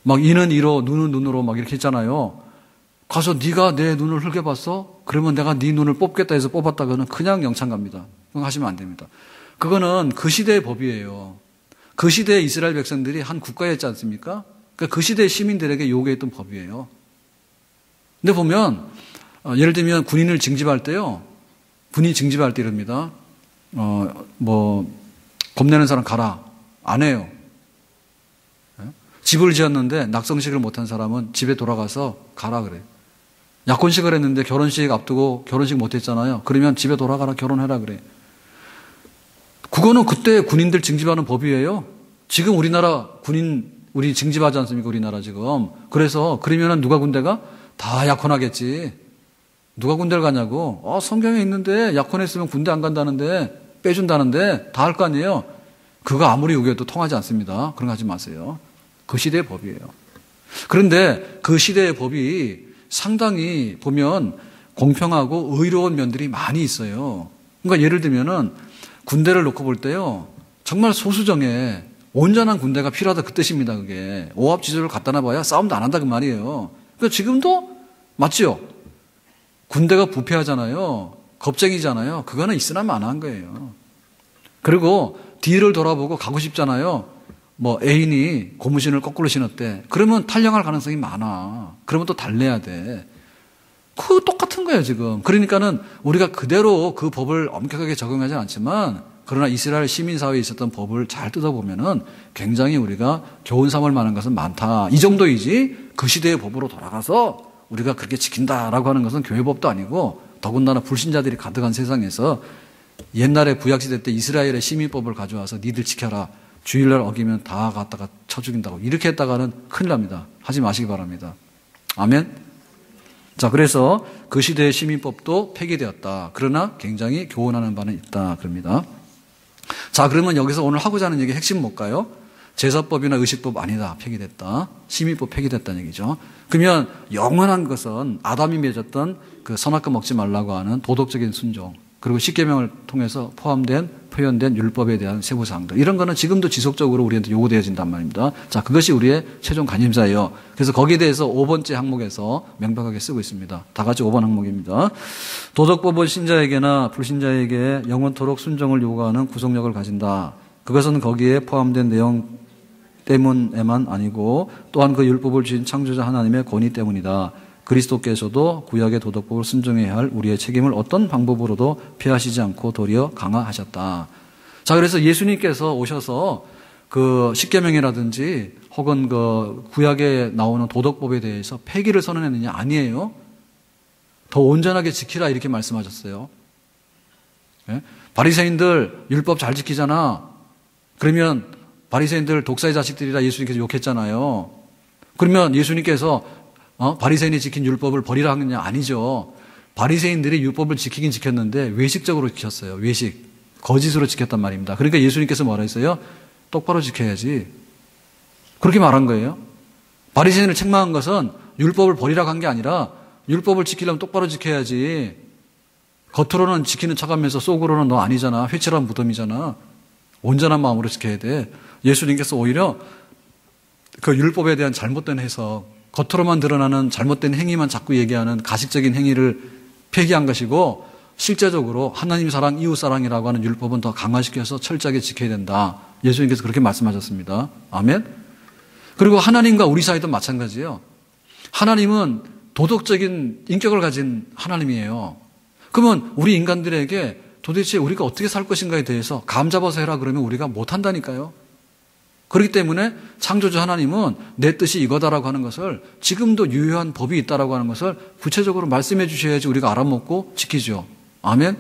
막 이는 이로 눈은 눈으로 막 이렇게 했잖아요. 가서 네가 내 눈을 흘겨봤어? 그러면 내가 네 눈을 뽑겠다 해서 뽑았다가는 그냥 영창 갑니다. 그건 하시면 안 됩니다. 그거는 그 시대의 법이에요. 그 시대의 이스라엘 백성들이 한 국가였지 않습니까? 그러니까 그 시대의 시민들에게 요구했던 법이에요. 근데 보면 예를 들면 군인을 징집할 때요. 군인 징집할 때 이럽니다. 겁내는 사람 가라. 안 해요. 집을 지었는데 낙성식을 못한 사람은 집에 돌아가서 가라 그래요. 약혼식을 했는데 결혼식 앞두고 결혼식 못했잖아요. 그러면 집에 돌아가라 결혼해라 그래요. 그거는 그때 군인들 징집하는 법이에요. 지금 우리나라 군인 우리 징집하지 않습니까? 우리나라 지금. 그래서 그러면은 누가 군대가? 다 약혼하겠지. 누가 군대를 가냐고. 성경에 있는데 약혼했으면 군대 안 간다는데 빼준다는데 다 할 거 아니에요. 그거 아무리 요구해도 통하지 않습니다. 그런 거 하지 마세요. 그 시대의 법이에요. 그런데 그 시대의 법이 상당히 보면 공평하고 의로운 면들이 많이 있어요. 그러니까 예를 들면은 군대를 놓고 볼 때요. 정말 소수정에 온전한 군대가 필요하다 그 뜻입니다. 그게. 오합지졸을 갖다 놔봐야 싸움도 안 한다 그 말이에요. 그러니까 지금도 맞지요. 군대가 부패하잖아요. 겁쟁이잖아요. 그거는 있으나 마나한 거예요. 그리고 뒤를 돌아보고 가고 싶잖아요. 뭐 애인이 고무신을 거꾸로 신었대. 그러면 탈영할 가능성이 많아. 그러면 또 달래야 돼. 그 똑같은 거예요, 지금. 그러니까는 우리가 그대로 그 법을 엄격하게 적용하지 않지만, 그러나 이스라엘 시민사회에 있었던 법을 잘 뜯어보면은 굉장히 우리가 교훈 삼을 만한 것은 많다. 이 정도이지 그 시대의 법으로 돌아가서 우리가 그렇게 지킨다라고 하는 것은 교회법도 아니고, 더군다나 불신자들이 가득한 세상에서 옛날에 구약시대 때 이스라엘의 시민법을 가져와서 니들 지켜라. 주일날 어기면 다 갖다가 쳐 죽인다고. 이렇게 했다가는 큰일 납니다. 하지 마시기 바랍니다. 아멘? 자, 그래서 그 시대의 시민법도 폐기되었다. 그러나 굉장히 교훈하는 바는 있다. 그럽니다. 자, 그러면 여기서 오늘 하고자 하는 얘기 핵심 뭘까요? 제사법이나 의식법 아니다. 폐기됐다. 시민법 폐기됐다는 얘기죠. 그러면 영원한 것은 아담이 맺었던 그 선악과 먹지 말라고 하는 도덕적인 순종, 그리고 십계명을 통해서 표현된 율법에 대한 세부 사항들, 이런 거는 지금도 지속적으로 우리한테 요구되어진단 말입니다. 자, 그것이 우리의 최종 관심사예요. 그래서 거기에 대해서 5번째 항목에서 명백하게 쓰고 있습니다. 다 같이 5번 항목입니다. 도덕법은 신자에게나 불신자에게 영원토록 순종을 요구하는 구속력을 가진다. 그것은 거기에 포함된 내용 때문에만 아니고 또한 그 율법을 주신 창조자 하나님의 권위 때문이다. 그리스도께서도 구약의 도덕법을 순종해야 할 우리의 책임을 어떤 방법으로도 피하시지 않고 도리어 강화하셨다. 자, 그래서 예수님께서 오셔서 그 십계명이라든지 혹은 그 구약에 나오는 도덕법에 대해서 폐기를 선언했느냐? 아니에요. 더 온전하게 지키라 이렇게 말씀하셨어요. 예? 바리새인들 율법 잘 지키잖아. 그러면 바리새인들 독사의 자식들이라 예수님께서 욕했잖아요. 그러면 예수님께서 바리새인이 지킨 율법을 버리라 하느냐? 아니죠. 바리새인들이 율법을 지키긴 지켰는데 외식적으로 지켰어요. 외식. 거짓으로 지켰단 말입니다. 그러니까 예수님께서 뭐라 했어요? 똑바로 지켜야지. 그렇게 말한 거예요. 바리새인을 책망한 것은 율법을 버리라고 한 게 아니라 율법을 지키려면 똑바로 지켜야지. 겉으로는 지키는 척하면서 속으로는 너 아니잖아. 회칠한 무덤이잖아. 온전한 마음으로 지켜야 돼. 예수님께서 오히려 그 율법에 대한 잘못된 해석, 겉으로만 드러나는 잘못된 행위만 자꾸 얘기하는 가식적인 행위를 폐기한 것이고, 실제적으로 하나님 사랑, 이웃 사랑이라고 하는 율법은 더 강화시켜서 철저하게 지켜야 된다. 예수님께서 그렇게 말씀하셨습니다. 아멘. 그리고 하나님과 우리 사이도 마찬가지예요. 하나님은 도덕적인 인격을 가진 하나님이에요. 그러면 우리 인간들에게 도대체 우리가 어떻게 살 것인가에 대해서 감 잡아서 해라 그러면 우리가 못한다니까요. 그렇기 때문에 창조주 하나님은 내 뜻이 이거다라고 하는 것을, 지금도 유효한 법이 있다라고 하는 것을 구체적으로 말씀해 주셔야지 우리가 알아먹고 지키죠. 아멘.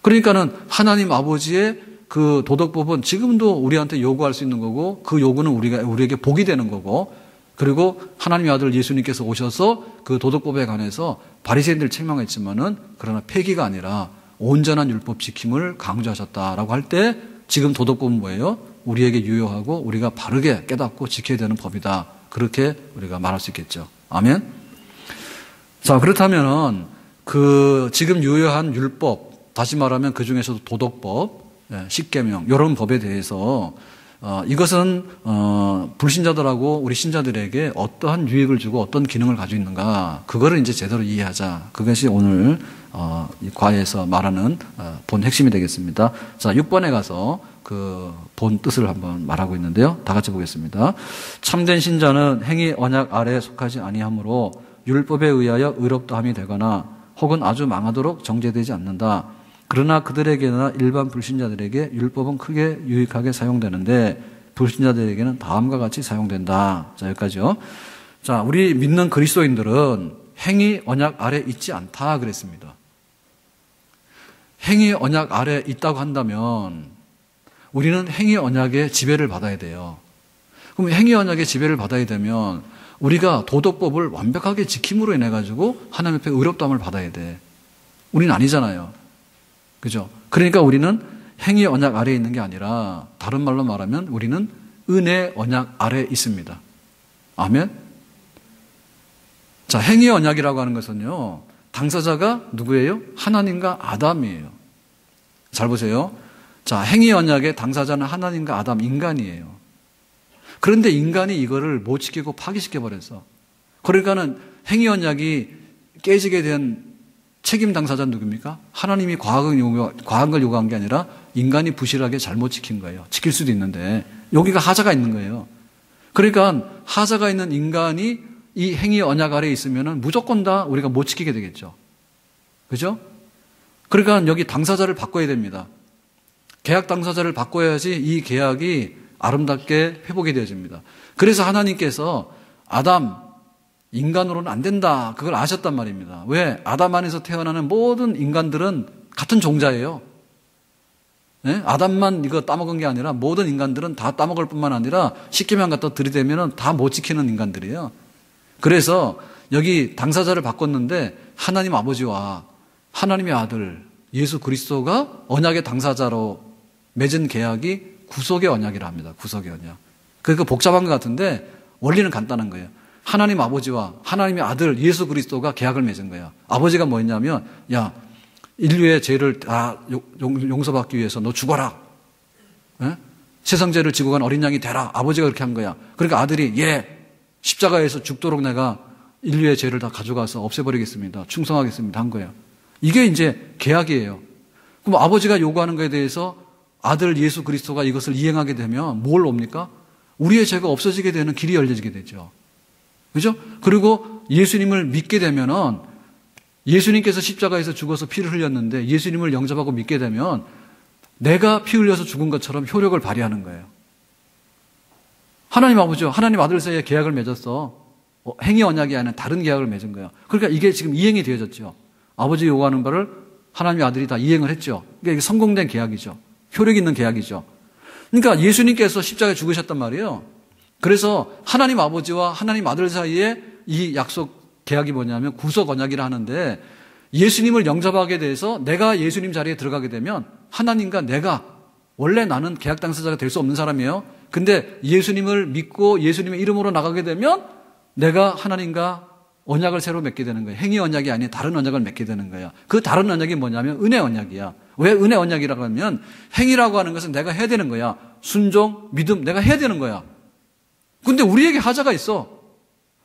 그러니까는 하나님 아버지의 그 도덕법은 지금도 우리한테 요구할 수 있는 거고, 그 요구는 우리에게 복이 되는 거고, 그리고 하나님의 아들 예수님께서 오셔서 그 도덕법에 관해서 바리새인들 책망했지만은 그러나 폐기가 아니라 온전한 율법 지킴을 강조하셨다라고 할 때, 지금 도덕법은 뭐예요? 우리에게 유효하고 우리가 바르게 깨닫고 지켜야 되는 법이다. 그렇게 우리가 말할 수 있겠죠. 아멘. 자, 그렇다면은 그 지금 유효한 율법, 다시 말하면 그 중에서도 도덕법, 십계명 이런 법에 대해서 이것은 불신자들하고 우리 신자들에게 어떠한 유익을 주고 어떤 기능을 가지고 있는가, 그거를 이제 제대로 이해하자. 그것이 오늘 이 과에서 말하는 본 핵심이 되겠습니다. 자, 6번에 가서 그 본 뜻을 한번 말하고 있는데요. 다 같이 보겠습니다. 참된 신자는 행위 언약 아래에 속하지 아니하므로 율법에 의하여 의롭다함이 되거나 혹은 아주 망하도록 정죄되지 않는다. 그러나 그들에게나 일반 불신자들에게 율법은 크게 유익하게 사용되는데 불신자들에게는 다음과 같이 사용된다. 자, 여기까지요. 자, 우리 믿는 그리스도인들은 행위 언약 아래 있지 않다 그랬습니다. 행위 언약 아래 있다고 한다면 우리는 행위 언약의 지배를 받아야 돼요. 그럼 행위 언약의 지배를 받아야 되면 우리가 도덕법을 완벽하게 지킴으로 인해 가지고 하나님 앞에 의롭다함을 받아야 돼. 우리는 아니잖아요. 그죠? 그러니까 우리는 행위 언약 아래에 있는 게 아니라 다른 말로 말하면 우리는 은혜 언약 아래에 있습니다. 아멘? 자, 행위 언약이라고 하는 것은요, 당사자가 누구예요? 하나님과 아담이에요. 잘 보세요. 자, 행위 언약의 당사자는 하나님과 아담, 인간이에요. 그런데 인간이 이거를 못 지키고 파기시켜버려서, 그러니까는 행위 언약이 깨지게 된 책임 당사자는 누굽니까? 하나님이 과한 걸 요구한 게 아니라 인간이 부실하게 잘못 지킨 거예요. 지킬 수도 있는데 여기가 하자가 있는 거예요. 그러니까 하자가 있는 인간이 이 행위 언약 아래에 있으면 무조건 다 우리가 못 지키게 되겠죠. 그죠? 그러니까 여기 당사자를 바꿔야 됩니다. 계약 당사자를 바꿔야지 이 계약이 아름답게 회복이 되어집니다. 그래서 하나님께서 아담, 인간으로는 안 된다. 그걸 아셨단 말입니다. 왜? 아담 안에서 태어나는 모든 인간들은 같은 종자예요. 네? 아담만 이거 따먹은 게 아니라 모든 인간들은 다 따먹을 뿐만 아니라 십계명 갖다 들이대면 다 못 지키는 인간들이에요. 그래서 여기 당사자를 바꿨는데 하나님 아버지와 하나님의 아들 예수 그리스도가 언약의 당사자로 맺은 계약이 구속의 언약이라 합니다. 구속의 언약. 그러니까 복잡한 것 같은데 원리는 간단한 거예요. 하나님 아버지와 하나님의 아들 예수 그리스도가 계약을 맺은 거야. 아버지가 뭐였냐면 야 인류의 죄를 다 용서받기 위해서 너 죽어라. 에? 세상 죄를 지고 간 어린 양이 되라. 아버지가 그렇게 한 거야. 그러니까 아들이 십자가에서 죽도록 내가 인류의 죄를 다 가져가서 없애버리겠습니다. 충성하겠습니다. 한 거예요. 이게 이제 계약이에요. 그럼 아버지가 요구하는 것에 대해서 아들 예수 그리스도가 이것을 이행하게 되면 뭘 옵니까? 우리의 죄가 없어지게 되는 길이 열려지게 되죠. 그죠? 그리고 예수님을 믿게 되면은 예수님께서 십자가에서 죽어서 피를 흘렸는데 예수님을 영접하고 믿게 되면 내가 피 흘려서 죽은 것처럼 효력을 발휘하는 거예요. 하나님 아버지와 하나님 아들 사이에 계약을 맺었어. 행위 언약이 아니라 다른 계약을 맺은 거예요. 그러니까 이게 지금 이행이 되어졌죠. 아버지 요구하는 바를 하나님의 아들이 다 이행을 했죠. 그러니까 이게 성공된 계약이죠. 효력 있는 계약이죠. 그러니까 예수님께서 십자가에 죽으셨단 말이에요. 그래서 하나님 아버지와 하나님 아들 사이에 이 약속 계약이 뭐냐면 구속 언약이라 하는데 예수님을 영접하게 돼서 내가 예수님 자리에 들어가게 되면 하나님과 내가 원래 나는 계약 당사자가 될 수 없는 사람이에요. 근데 예수님을 믿고 예수님의 이름으로 나가게 되면 내가 하나님과 언약을 새로 맺게 되는 거예요. 행위 언약이 아닌 다른 언약을 맺게 되는 거예요. 그 다른 언약이 뭐냐면 은혜 언약이야. 왜 은혜 언약이라고 하면 행위라고 하는 것은 내가 해야 되는 거야. 순종, 믿음 내가 해야 되는 거야. 근데 우리에게 하자가 있어.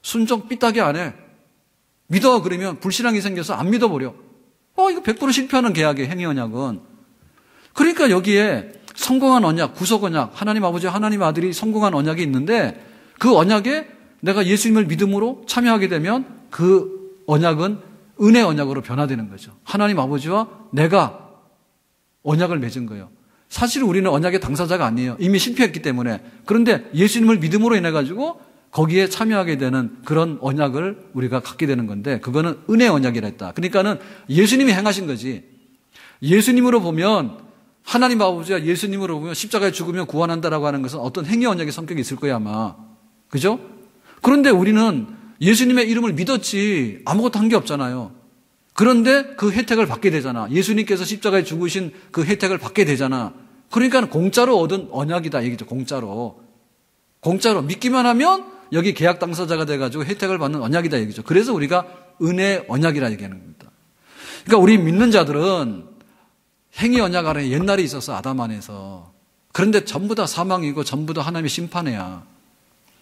순종 삐딱이 안 해. 믿어 그러면 불신앙이 생겨서 안 믿어버려. 이거 100% 실패하는 계약이에요. 행위 언약은. 그러니까 여기에 성공한 언약, 구속 언약, 하나님 아버지와 하나님 아들이 성공한 언약이 있는데 그 언약에 내가 예수님을 믿음으로 참여하게 되면 그 언약은 은혜 언약으로 변화되는 거죠. 하나님 아버지와 내가 언약을 맺은 거예요. 사실 우리는 언약의 당사자가 아니에요. 이미 실패했기 때문에. 그런데 예수님을 믿음으로 인해 가지고 거기에 참여하게 되는 그런 언약을 우리가 갖게 되는 건데 그거는 은혜 언약이라 했다. 그러니까는 예수님이 행하신 거지. 예수님으로 보면 하나님 아버지와 예수님으로 보면 십자가에 죽으면 구원한다라고 하는 것은 어떤 행위 언약의 성격이 있을 거야 아마. 그죠? 그런데 우리는 예수님의 이름을 믿었지 아무것도 한 게 없잖아요. 그런데 그 혜택을 받게 되잖아. 예수님께서 십자가에 죽으신 그 혜택을 받게 되잖아. 그러니까 공짜로 얻은 언약이다 얘기죠. 공짜로 믿기만 하면 여기 계약 당사자가 돼가지고 혜택을 받는 언약이다 얘기죠. 그래서 우리가 은혜 언약이라 얘기하는 겁니다. 그러니까 우리 믿는 자들은 행위 언약 안에 옛날에 있어서 아담 안에서. 그런데 전부 다 사망이고 전부 다 하나님의 심판이야.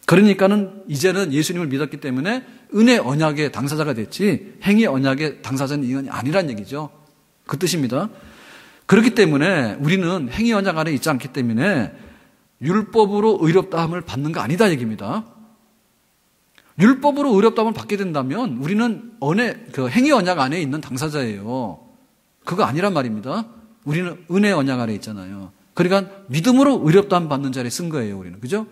그러니까는 이제는 예수님을 믿었기 때문에 은혜 언약의 당사자가 됐지 행위 언약의 당사자는 이건 아니란 얘기죠. 그 뜻입니다. 그렇기 때문에 우리는 행위 언약 안에 있지 않기 때문에 율법으로 의롭다함을 받는 거 아니다 얘기입니다. 율법으로 의롭다함을 받게 된다면 우리는 행위 언약 안에 있는 당사자예요. 그거 아니란 말입니다. 우리는 은혜 언약 안에 있잖아요. 그러니까 믿음으로 의롭다함 받는 자리에 쓴 거예요. 우리는. 그죠?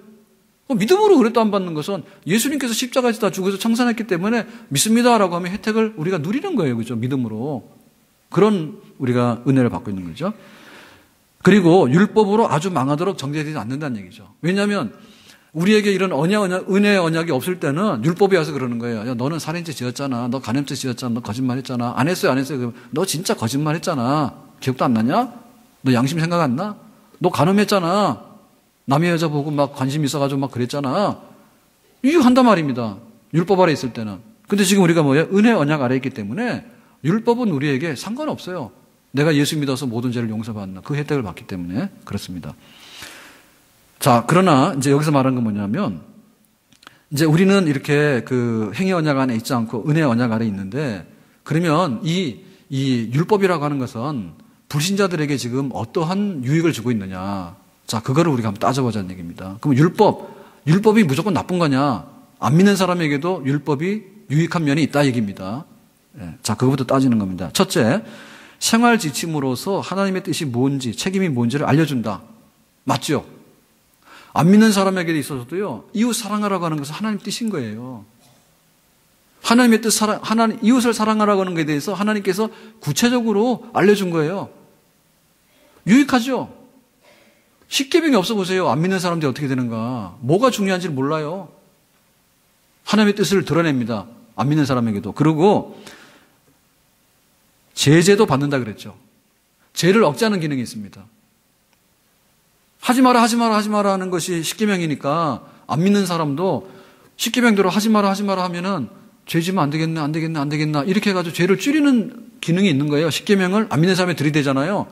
믿음으로 의롭다함 받는 것은 예수님께서 십자가에서 다 죽어서 청산했기 때문에 믿습니다라고 하면 혜택을 우리가 누리는 거예요. 그죠? 믿음으로. 그런 우리가 은혜를 받고 있는 거죠. 그리고 율법으로 아주 망하도록 정죄되지 않는다는 얘기죠. 왜냐하면 우리에게 이런 은혜 언약이 없을 때는 율법이 와서 그러는 거예요. 야, 너는 살인죄 지었잖아. 너 간음죄 지었잖아. 너 거짓말했잖아. 안 했어요. 너 진짜 거짓말했잖아. 기억도 안 나냐? 너 양심 생각 안 나? 너 간음했잖아. 남의 여자 보고 막 관심 있어가지고 막 그랬잖아. 이거 한단 말입니다. 율법 아래 있을 때는. 근데 지금 우리가 뭐예요? 은혜 언약 아래 있기 때문에 율법은 우리에게 상관없어요. 내가 예수 믿어서 모든 죄를 용서받는 그 혜택을 받기 때문에 그렇습니다. 자, 그러나 이제 여기서 말하는 건 뭐냐면 이제 우리는 이렇게 그 행위 언약 안에 있지 않고 은혜 언약 아래 있는데 그러면 이 이 율법이라고 하는 것은 불신자들에게 지금 어떠한 유익을 주고 있느냐. 자, 그거를 우리가 한번 따져보자는 얘기입니다. 그럼 율법이 무조건 나쁜 거냐? 안 믿는 사람에게도 율법이 유익한 면이 있다 얘기입니다. 예, 자, 그것부터 따지는 겁니다. 첫째, 생활 지침으로서 하나님의 뜻이 뭔지, 책임이 뭔지를 알려준다. 맞죠? 안 믿는 사람에게 있어서도요, 이웃 사랑하라고 하는 것은 하나님 뜻인 거예요. 하나님의 뜻, 이웃을 사랑하라고 하는 것에 대해서 하나님께서 구체적으로 알려준 거예요. 유익하죠? 십계명이 없어 보세요. 안 믿는 사람들이 어떻게 되는가. 뭐가 중요한지 몰라요. 하나님의 뜻을 드러냅니다. 안 믿는 사람에게도. 그리고 제재도 받는다 그랬죠. 죄를 억제하는 기능이 있습니다. 하지 마라 하는 것이 십계명이니까 안 믿는 사람도 십계명대로 하지 마라 하면은 죄 지면 안 되겠나 이렇게 해가지고 죄를 줄이는 기능이 있는 거예요. 십계명을 안 믿는 사람에 들이대잖아요.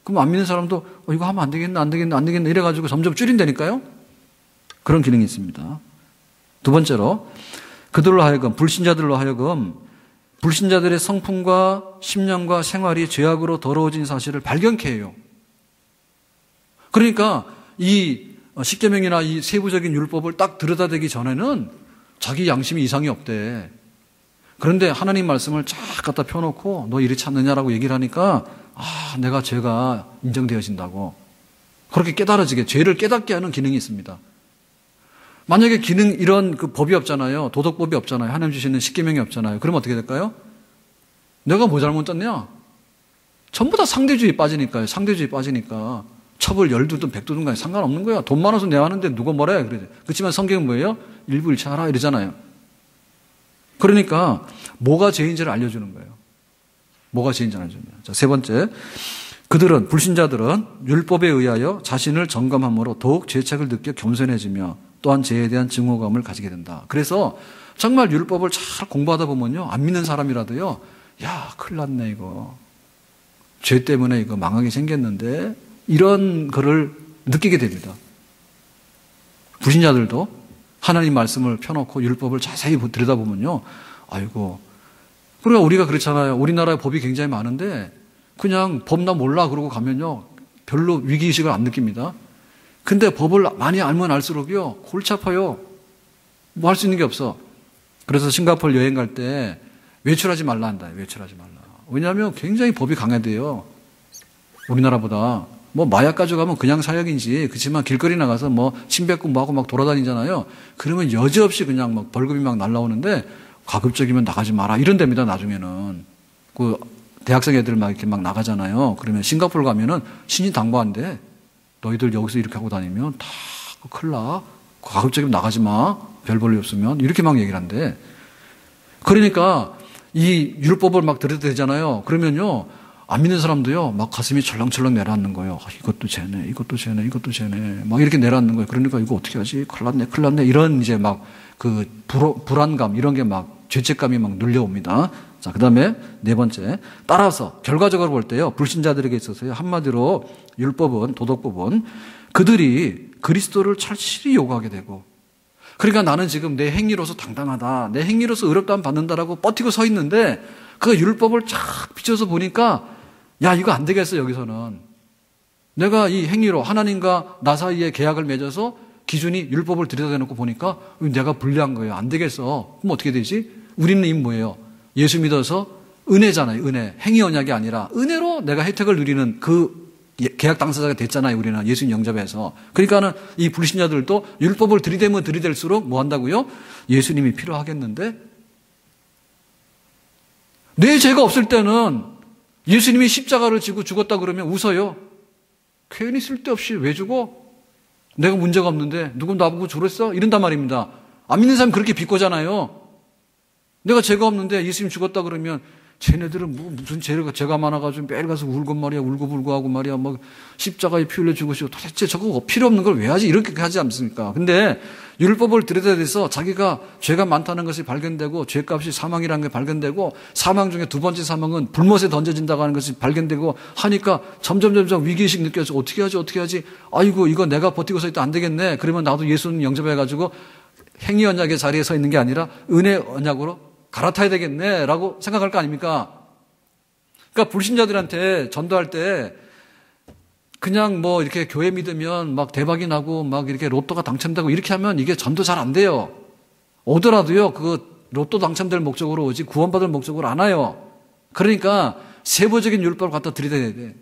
그럼 안 믿는 사람도 이거 하면 안 되겠나 이래가지고 점점 줄인다니까요. 그런 기능이 있습니다. 두 번째로 그들로 하여금 불신자들로 하여금 불신자들의 성품과 심령과 생활이 죄악으로 더러워진 사실을 발견케 해요. 그러니까 이 십계명이나 이 세부적인 율법을 딱 들여다대기 전에는 자기 양심이 이상이 없대. 그런데 하나님 말씀을 쫙 갖다 펴놓고 너 이렇지 않느냐라고 얘기를 하니까 내가 죄가 인정되어진다고. 그렇게 깨달아지게 죄를 깨닫게 하는 기능이 있습니다. 만약에 이런 그 법이 없잖아요. 도덕법이 없잖아요. 하나님 주시는 십계명이 없잖아요. 그럼 어떻게 될까요? 내가 뭐 잘못했냐? 전부 다 상대주의 빠지니까요. 상대주의 빠지니까 첩을 열두든 백두든 간에 상관없는 거야. 돈 많아서 내가 하는데 누가 뭐래? 그래. 그렇지만 성경은 뭐예요? 일부일체하라 이러잖아요. 그러니까 뭐가 죄인지를 알려주는 거예요. 뭐가 죄인지를 알려주는 거예요. 자, 세 번째, 불신자들은 율법에 의하여 자신을 점검함으로 더욱 죄책을 느껴 겸손해지며 또한 죄에 대한 증오감을 가지게 된다. 그래서 정말 율법을 잘 공부하다 보면요, 안 믿는 사람이라도요, 야, 큰일 났네 이거. 죄 때문에 이거 망하게 생겼는데 이런 거를 느끼게 됩니다. 불신자들도 하나님 말씀을 펴놓고 율법을 자세히 들여다보면요, 아이고, 그러니까 우리가 그렇잖아요. 우리나라에 법이 굉장히 많은데 그냥 법 나 몰라 그러고 가면요, 별로 위기의식을 안 느낍니다. 근데 법을 많이 알면 알수록요, 골치 아파요. 뭐 할 수 있는 게 없어. 그래서 싱가포르 여행 갈 때 외출하지 말라 한다. 외출하지 말라. 왜냐하면 굉장히 법이 강해돼요. 우리나라보다. 뭐 마약 가져가면 그냥 사역인지, 그렇지만 길거리 나가서 뭐 침 뱉고 뭐하고 막 돌아다니잖아요. 그러면 여지없이 그냥 막 벌금이 막 날라오는데 가급적이면 나가지 마라 이런 데입니다. 나중에는 그 대학생 애들 막 이렇게 막 나가잖아요. 그러면 싱가포르 가면은 신신당부한대. 너희들 여기서 이렇게 하고 다니면 다 큰일 나. 가급적이면 나가지 마. 별 볼 일 없으면 이렇게 막 얘기를 한대. 그러니까 이 율법을 막 들여다대잖아요. 그러면요, 안 믿는 사람도요, 막 가슴이 철렁철렁 내려앉는 거예요. 이것도 죄네, 이것도 죄네, 이것도 죄네. 막 이렇게 내려앉는 거예요. 그러니까 이거 어떻게 하지? 큰일 났네. 이런 이제 막 그 불안감, 이런 게 막 죄책감이 막 눌려옵니다. 자, 그 다음에 네 번째. 따라서 결과적으로 볼 때요, 불신자들에게 있어서요, 한마디로 율법은, 도덕법은 그들이 그리스도를 철실히 요구하게 되고, 그러니까 나는 지금 내 행위로서 당당하다, 내 행위로서 의롭다함 받는다라고 버티고 서 있는데 그 율법을 쫙 비춰서 보니까 야, 이거 안 되겠어. 여기서는 내가 이 행위로 하나님과 나 사이에 계약을 맺어서 기준이 율법을 들여다놓고 보니까 내가 불리한 거예요. 안 되겠어. 그럼 어떻게 되지? 우리는 이 뭐예요? 예수 믿어서 은혜잖아요. 은혜. 행위 언약이 아니라 은혜로 내가 혜택을 누리는 그 계약 당사자가 됐잖아요. 우리는 예수님 영접해서. 그러니까는 이 불신자들도 율법을 들이대면 들이댈수록 뭐 한다고요? 예수님이 필요하겠는데? 내 죄가 없을 때는 예수님이 십자가를 지고 죽었다 그러면 웃어요. 괜히 쓸데없이 왜 죽어? 내가 문제가 없는데 누군 나보고 죽었어? 이런단 말입니다. 안 믿는 사람이 그렇게 비꼬잖아요. 내가 죄가 없는데 예수님 죽었다 그러면 쟤네들은 뭐 무슨 죄가 많아가지고 매일 가서 울고 말이야, 울고불고 하고 말이야, 막 십자가에 피 흘려 죽으시고 도대체 저거 필요 없는 걸 왜 하지? 이렇게 하지 않습니까? 근데 율법을 들여다대서 자기가 죄가 많다는 것이 발견되고 죄값이 사망이라는 게 발견되고 사망 중에 두 번째 사망은 불못에 던져진다고 하는 것이 발견되고 하니까 점점 위기의식 느껴서 어떻게 하지? 아이고, 이거 내가 버티고 서 있다 안 되겠네. 그러면 나도 예수님 영접해가지고 행위 언약의 자리에 서 있는 게 아니라 은혜 언약으로 갈아타야 되겠네 라고 생각할 거 아닙니까? 그러니까 불신자들한테 전도할 때 그냥 뭐 이렇게 교회 믿으면 막 대박이 나고 막 이렇게 로또가 당첨되고 이렇게 하면 이게 전도 잘 안 돼요. 오더라도요, 그 로또 당첨될 목적으로 오지 구원받을 목적으로 안 와요. 그러니까 세부적인 율법을 갖다 들이대야 돼.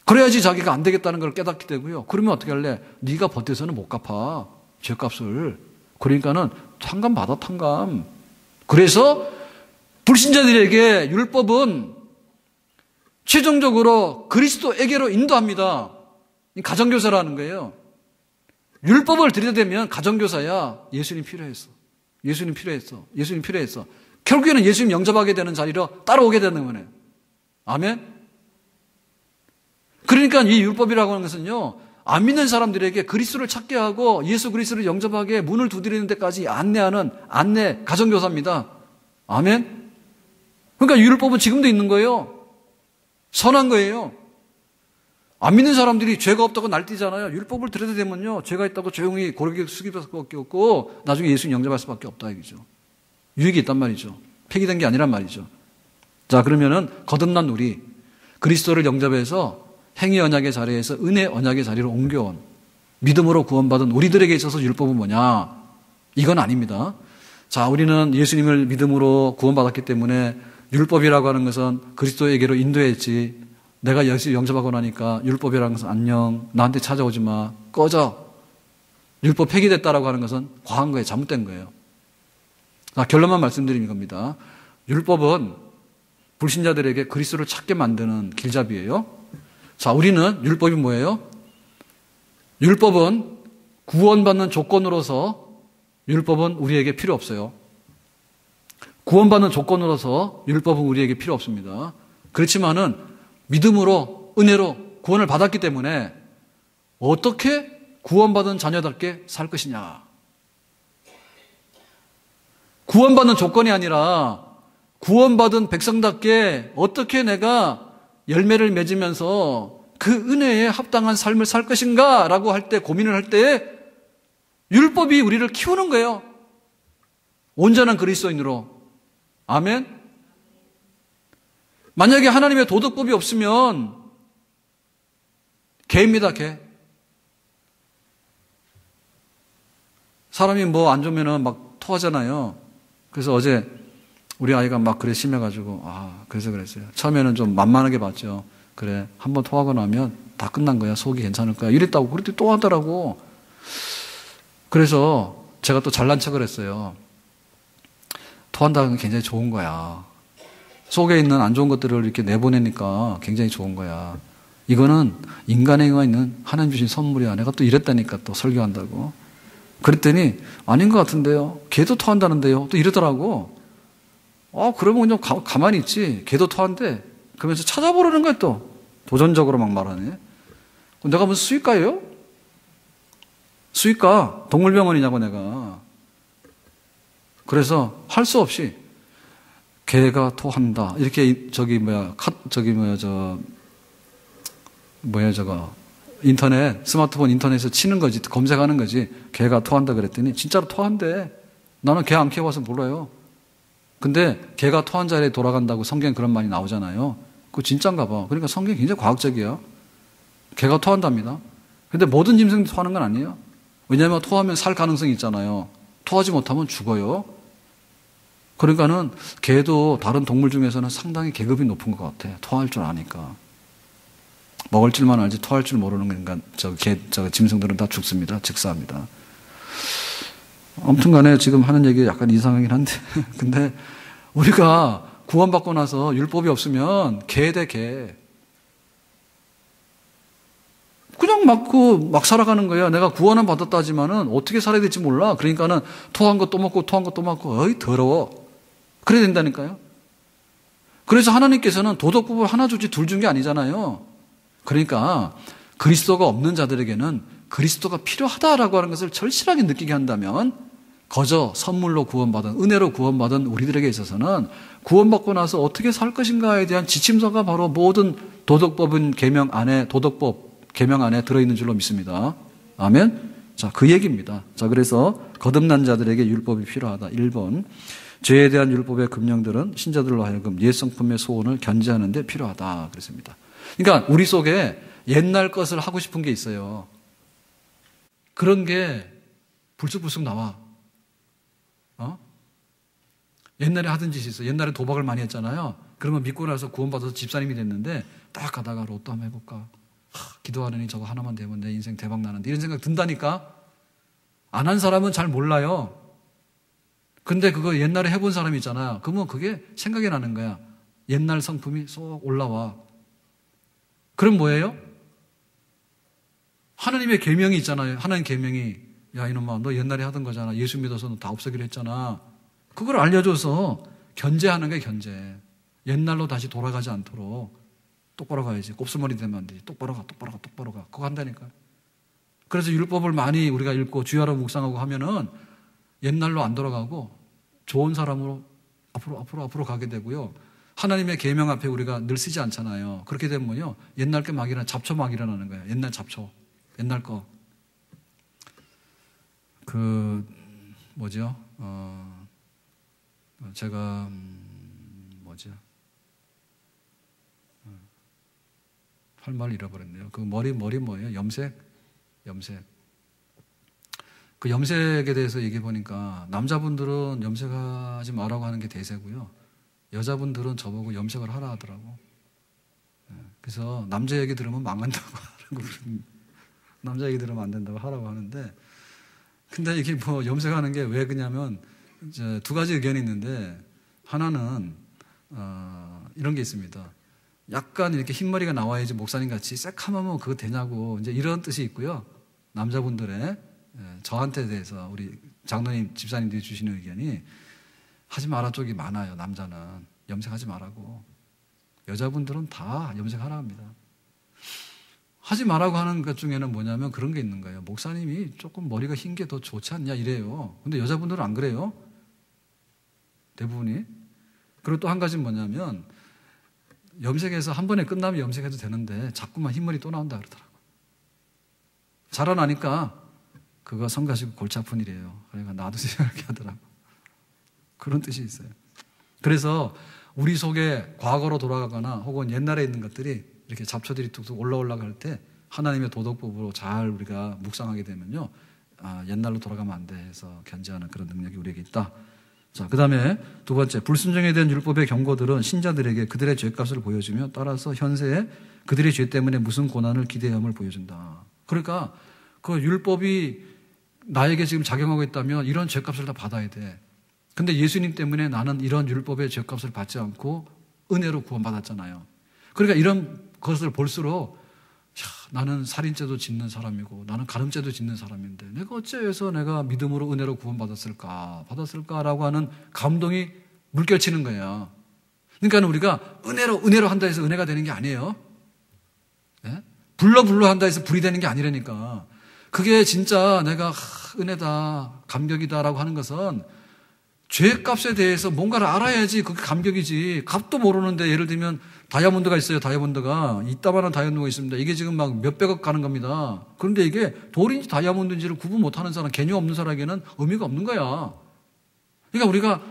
그래야지 자기가 안 되겠다는 걸 깨닫게 되고요. 그러면 어떻게 할래? 네가 버텨서는 못 갚아. 죄값을. 그러니까는 탕감 받아, 탕감. 그래서 불신자들에게 율법은 최종적으로 그리스도에게로 인도합니다. 가정교사라는 거예요. 율법을 들이대면 가정교사야. 예수님 필요했어. 예수님 필요했어. 예수님 필요했어. 결국에는 예수님 영접하게 되는 자리로 따라오게 되는 거네요. 아멘? 그러니까 이 율법이라고 하는 것은요, 안 믿는 사람들에게 그리스도를 찾게 하고 예수 그리스도를 영접하게 문을 두드리는 데까지 안내하는 안내 가정교사입니다. 아멘? 그러니까 율법은 지금도 있는 거예요. 선한 거예요. 안 믿는 사람들이 죄가 없다고 날뛰잖아요. 율법을 들여다보면요, 죄가 있다고 조용히 고르게 숙일 수밖에 없고 나중에 예수님 영접할 수밖에 없다 이거죠. 유익이 있단 말이죠. 폐기된 게 아니란 말이죠. 자, 그러면은 거듭난 우리 그리스도를 영접해서 행위 언약의 자리에서 은혜 언약의 자리로 옮겨온 믿음으로 구원받은 우리들에게 있어서 율법은 뭐냐? 이건 아닙니다. 자, 우리는 예수님을 믿음으로 구원받았기 때문에 율법이라고 하는 것은 그리스도에게로 인도했지. 내가 예수 영접하고 나니까 율법이라는 것은 안녕, 나한테 찾아오지 마, 꺼져. 율법 폐기됐다라고 하는 것은 과한 거예요. 잘못된 거예요. 자, 결론만 말씀드리는 겁니다. 율법은 불신자들에게 그리스도를 찾게 만드는 길잡이예요. 자, 우리는 율법이 뭐예요? 율법은 구원받는 조건으로서 율법은 우리에게 필요 없어요. 구원받는 조건으로서 율법은 우리에게 필요 없습니다. 그렇지만은 믿음으로 은혜로 구원을 받았기 때문에 어떻게 구원받은 자녀답게 살 것이냐. 구원받는 조건이 아니라 구원받은 백성답게 어떻게 내가 열매를 맺으면서 그 은혜에 합당한 삶을 살 것인가 라고 할 때, 고민을 할 때 율법이 우리를 키우는 거예요. 온전한 그리스도인으로. 아멘? 만약에 하나님의 도덕법이 없으면 개입니다, 개. 사람이 뭐 안 좋으면 막 토하잖아요. 그래서 어제 우리 아이가 막 그래 심해가지고, 그래서 그랬어요. 처음에는 좀 만만하게 봤죠. 그래, 한번 토하고 나면 다 끝난 거야. 속이 괜찮을 거야. 이랬다고. 그랬더니 또 하더라고. 그래서 제가 또 잘난 척을 했어요. 토한다는 건 굉장히 좋은 거야. 속에 있는 안 좋은 것들을 이렇게 내보내니까 굉장히 좋은 거야. 이거는 인간에게 있는 하나님 주신 선물이야. 내가 또 이랬다니까 또 설교한다고. 그랬더니 아닌 것 같은데요. 걔도 토한다는데요. 또 이러더라고. 그러면 그냥 가만히 있지. 걔도 토한대. 그러면서 찾아보려는 거야 또. 도전적으로 막 말하네. 내가 무슨 수의과예요? 수의과. 동물병원이냐고 내가. 그래서 할 수 없이 개가 토한다. 이렇게 스마트폰 인터넷에서 치는 거지. 검색하는 거지. 개가 토한다 그랬더니 진짜로 토한대. 나는 개 안 키워봐서 몰라요. 근데 개가 토한 자리에 돌아간다고 성경에 그런 말이 나오잖아요. 그거 진짜인가 봐. 그러니까 성경이 굉장히 과학적이에요. 개가 토한답니다. 근데 모든 짐승도 토하는 건 아니에요. 왜냐하면 토하면 살 가능성이 있잖아요. 토하지 못하면 죽어요. 그러니까는 개도 다른 동물 중에서는 상당히 계급이 높은 것 같아. 토할 줄 아니까. 먹을 줄만 알지 토할 줄 모르는 인간, 짐승들은 다 죽습니다. 즉사합니다. 아무튼 간에 지금 하는 얘기 약간 이상하긴 한데, 근데 우리가 구원받고 나서 율법이 없으면 개 대 개. 그냥 막 살아가는 거야. 내가 구원은 받았다지만은 어떻게 살아야 될지 몰라. 그러니까는 토한 거 또 먹고, 토한 거 또 먹고, 어이, 더러워. 그래야 된다니까요. 그래서 하나님께서는 도덕법을 하나 주지 둘 준 게 아니잖아요. 그러니까 그리스도가 없는 자들에게는 그리스도가 필요하다라고 하는 것을 절실하게 느끼게 한다면 거저 선물로 구원받은, 은혜로 구원받은 우리들에게 있어서는 구원받고 나서 어떻게 살 것인가에 대한 지침서가 바로 모든 도덕법은 도덕법 계명 안에 들어있는 줄로 믿습니다. 아멘? 자, 그 얘기입니다. 자, 그래서 거듭난 자들에게 율법이 필요하다. 1번. 죄에 대한 율법의 금령들은 신자들로 하여금 옛 성품의 소원을 견제하는 데 필요하다 그랬습니다. 그러니까 우리 속에 옛날 것을 하고 싶은 게 있어요. 그런 게 불쑥불쑥 나와. 옛날에 하던 짓이 있어. 옛날에 도박을 많이 했잖아요. 그러면 믿고 나서 구원받아서 집사님이 됐는데 딱 가다가 로또 한번 해볼까? 기도하느니 저거 하나만 되면 내 인생 대박 나는데 이런 생각 든다니까. 안 한 사람은 잘 몰라요. 근데 그거 옛날에 해본 사람이 있잖아요. 그러면 그게 생각이 나는 거야. 옛날 성품이 쏙 올라와. 그럼 뭐예요? 하나님의 계명이 있잖아요. 하나님 계명이 야 이놈아 너 옛날에 하던 거잖아. 예수 믿어서 너 다 없애기로 했잖아. 그걸 알려줘서 견제하는 게 견제. 옛날로 다시 돌아가지 않도록 똑바로 가야지. 곱슬머리 되면 안 되지. 똑바로 가. 그거 한다니까. 그래서 율법을 많이 우리가 읽고 주야로 묵상하고 하면은 옛날로 안 돌아가고 좋은 사람으로 앞으로 가게 되고요. 하나님의 계명 앞에 우리가 늘 쓰지 않잖아요. 그렇게 되면요. 옛날 게 막 일어나 잡초 막 일어나는 거예요. 옛날 잡초. 옛날 거. 제가 할 말 잃어버렸네요. 그 머리 뭐예요? 염색. 그 염색에 대해서 얘기해 보니까 남자분들은 염색하지 말라고 하는 게 대세고요. 여자분들은 저보고 염색을 하라 하더라고. 그래서 남자 얘기 들으면 망한다고 하라고. 남자 얘기 들으면 안 된다고 하라고 하는데, 근데 이게 뭐 염색하는 게 왜 그냐면 이제 두 가지 의견이 있는데, 하나는 이런 게 있습니다. 약간 이렇게 흰머리가 나와야지 목사님 같이 새카마면 그거 되냐고 이제 이런 뜻이 있고요. 남자분들의 저한테 대해서 우리 장로님 집사님들이 주시는 의견이 하지 마라 쪽이 많아요. 남자는 염색하지 말라고. 여자분들은 다 염색하라 합니다. 하지 말라고 하는 것 중에는 뭐냐면 그런 게 있는 거예요. 목사님이 조금 머리가 흰 게 더 좋지 않냐 이래요. 근데 여자분들은 안 그래요. 대부분이. 그리고 또 한 가지는 뭐냐면 염색해서 한 번에 끝나면 염색해도 되는데 자꾸만 흰머리 또 나온다 그러더라고요. 자라나니까 그거 성가시고 골치 아픈 일이에요. 그러니까 놔두세요 이렇게 하더라고요. 그런 뜻이 있어요. 그래서 우리 속에 과거로 돌아가거나 혹은 옛날에 있는 것들이 이렇게 잡초들이 툭툭 올라갈 때 하나님의 도덕법으로 잘 우리가 묵상하게 되면요. 옛날로 돌아가면 안 돼 해서 견제하는 그런 능력이 우리에게 있다. 자, 그 다음에 두 번째, 불순종에 대한 율법의 경고들은 신자들에게 그들의 죄값을 보여주며 따라서 현세에 그들의 죄 때문에 무슨 고난을 기대해야 함을 보여준다. 그러니까 그 율법이 나에게 지금 작용하고 있다면 이런 죄값을 다 받아야 돼. 근데 예수님 때문에 나는 이런 율법의 죄값을 받지 않고 은혜로 구원받았잖아요. 그러니까 이런 것을 볼수록 나는 살인죄도 짓는 사람이고 나는 가늠죄도 짓는 사람인데 내가 어째서 내가 믿음으로 은혜로 받았을까라고 하는 감동이 물결치는 거예요. 그러니까 우리가 은혜로 한다 해서 은혜가 되는 게 아니에요. 네? 불러 한다 해서 불이 되는 게 아니라니까. 그게 진짜 내가 은혜다, 감격이다라고 하는 것은 죄값에 대해서 뭔가를 알아야지 그게 감격이지. 값도 모르는데 예를 들면 다이아몬드가 있어요. 다이아몬드가 이따만한 다이아몬드가 있습니다. 이게 지금 막 몇백억 가는 겁니다. 그런데 이게 돌인지 다이아몬드인지를 구분 못하는 사람, 개념 없는 사람에게는 의미가 없는 거야. 그러니까 우리가